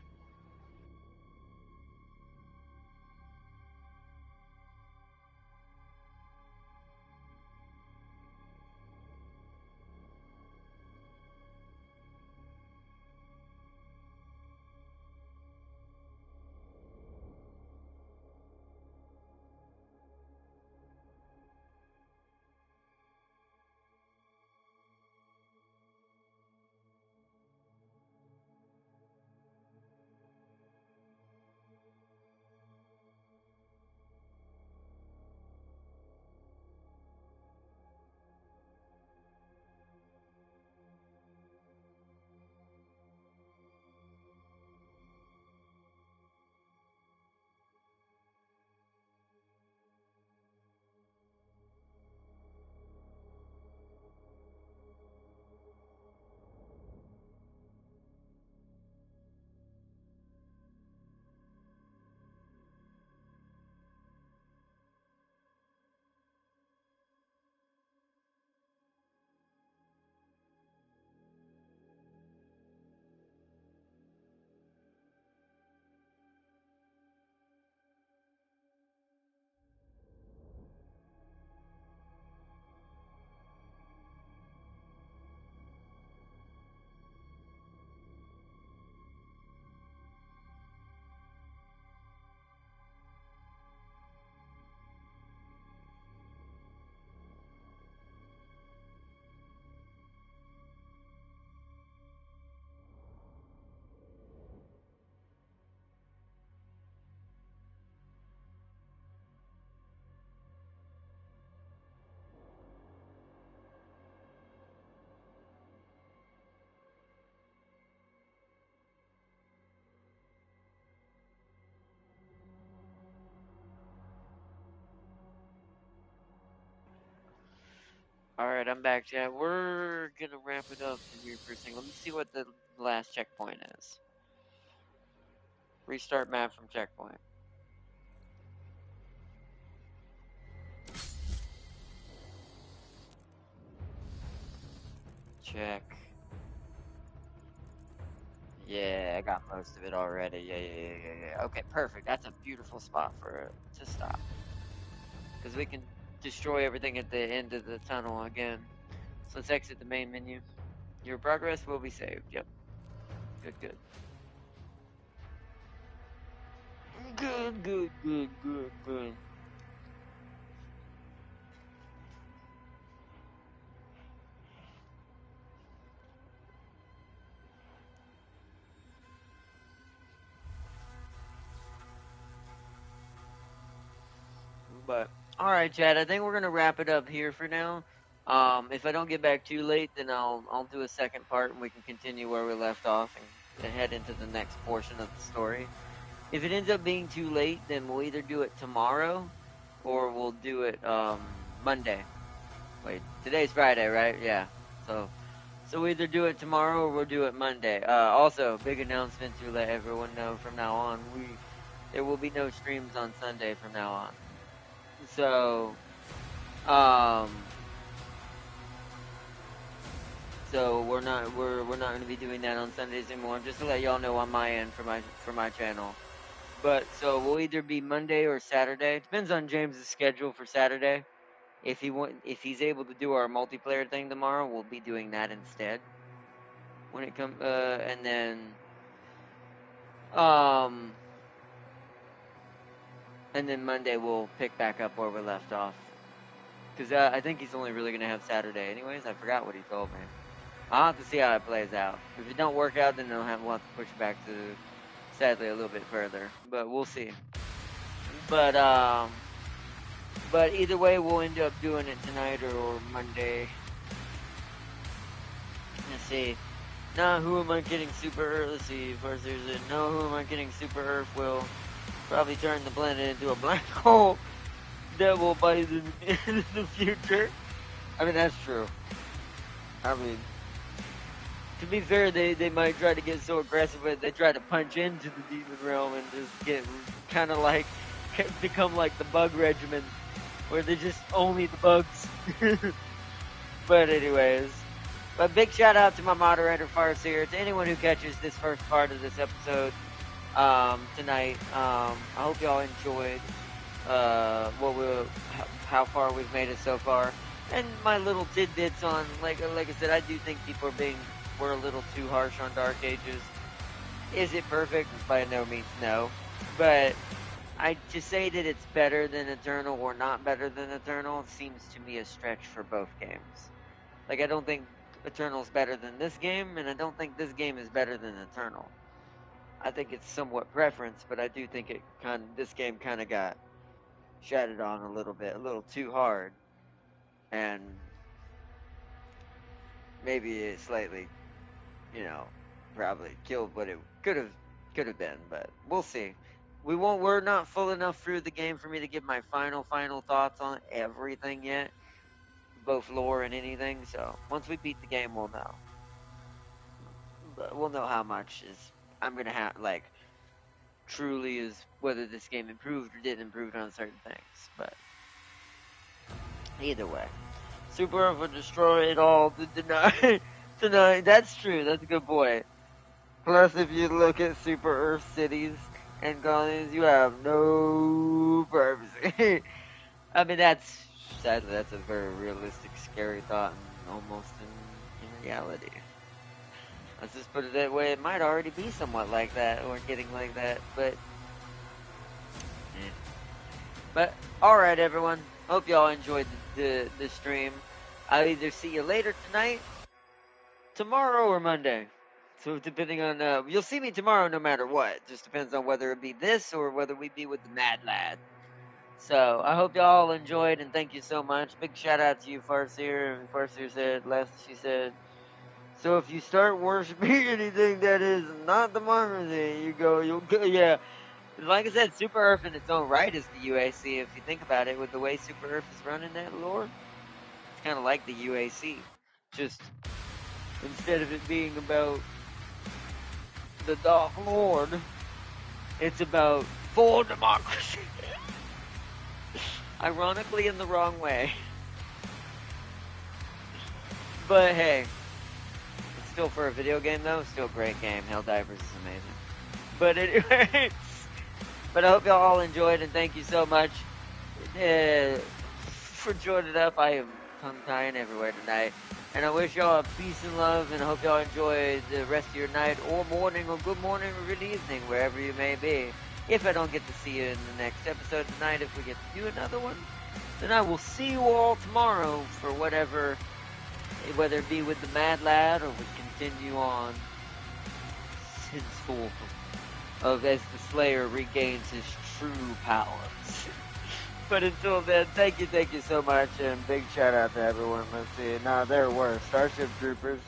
[SPEAKER 1] Alright, I'm back, chat. We're gonna wrap it up here for a second. Let me see what the last checkpoint is. Restart map from checkpoint. Check. Yeah, I got most of it already. Yeah. Okay, perfect. That's a beautiful spot for it to stop. Because we can destroy everything at the end of the tunnel again. So let's exit the main menu. Your progress will be saved. Yep. Good. Good. But alright, Chad, I think we're gonna wrap it up here for now. If I don't get back too late, then I'll do a second part and we can continue where we left off and head into the next portion of the story. If it ends up being too late, then we'll either do it tomorrow or we'll do it Monday. Wait, today's Friday, right? Yeah. So we either do it tomorrow or we'll do it Monday. Also, big announcement to let everyone know from now on, there will be no streams on Sunday from now on. So, we're not going to be doing that on Sundays anymore. Just to let y'all know on my end for my channel. But so we'll either be Monday or Saturday. Depends on James's schedule for Saturday. If he's able to do our multiplayer thing tomorrow, we'll be doing that instead. When it comes, and then Monday we'll pick back up where we left off. Because I think he's only really gonna have Saturday anyways. I forgot what he told me. I'll have to see how it plays out. If it don't work out, then we'll have to push it back to sadly a little bit further, but we'll see. But either way, we'll end up doing it tonight or Monday. Let's see. Now, who am I getting super Earth? Let's see. First, there's a no. Who am I getting super Earth will probably turn the planet into a black hole that will bite in the future. I mean, that's true. I mean, to be fair, they might try to get so aggressive, but they try to punch into the demon realm and just get kind of like become like the bug regiment, where they're just only the bugs. But anyways, but big shout out to my moderator Farseer, to anyone who catches this first part of this episode tonight. I hope y'all enjoyed how far we've made it so far, and my little tidbits on like I said, I do think people were a little too harsh on Dark Ages. Is it perfect? By no means, no. But to say that it's better than Eternal or not better than Eternal seems to me a stretch for both games. Like, I don't think Eternal's better than this game, and I don't think this game is better than Eternal. I think it's somewhat preference, but I do think this game kind of got shattered on a little bit, a little too hard, and maybe it slightly, probably killed what it could have been, but we'll see. We're not full enough through the game for me to give my final thoughts on everything yet, both lore and anything. So once we beat the game, we'll know. But we'll know how much I'm gonna have, like, truly is whether this game improved or didn't improve on certain things. But either way, Super Earth will destroy it all tonight. That's true. That's a good point. Plus, if you look at Super Earth cities and colonies, you have no privacy. I mean, sadly, that's a very realistic, scary thought, and almost in reality. Let's just put it that way. It might already be somewhat like that, or getting like that, but... But, alright, everyone. Hope y'all enjoyed the stream. I'll either see you later tonight, tomorrow, or Monday. So depending on, you'll see me tomorrow no matter what. Just depends on whether it be this or whether we be with the Mad Lad. So I hope y'all enjoyed, and thank you so much. Big shout out to you, Farseer. And Farseer said, she said, so if you start worshiping anything that is not democracy, you'll go, yeah. Like I said, Super Earth in its own right is the UAC. If you think about it, with the way Super Earth is running that lore, it's kind of like the UAC. Just instead of it being about the Dark Lord, it's about full democracy. Ironically, in the wrong way. But hey, it's still, for a video game though, still a great game. Helldivers is amazing. But anyways, but I hope y'all all enjoyed, and thank you so much for joining up. I am tongue-tying everywhere tonight. And I wish y'all a peace and love, and I hope y'all enjoy the rest of your night, or morning, or good morning, or good evening, wherever you may be. If I don't get to see you in the next episode tonight, if we get to do another one, then I will see you all tomorrow for whatever, whether it be with the Mad Lad, or we continue on henceforth as the Slayer regains his true powers. But until then, thank you so much, and big shout out to everyone. Let's see, now there were Starship Troopers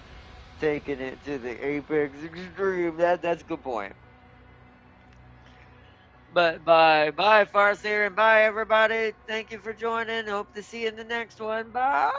[SPEAKER 1] taking it to the apex extreme. That's a good point. But bye, Farseer, and bye, everybody. Thank you for joining. Hope to see you in the next one. Bye.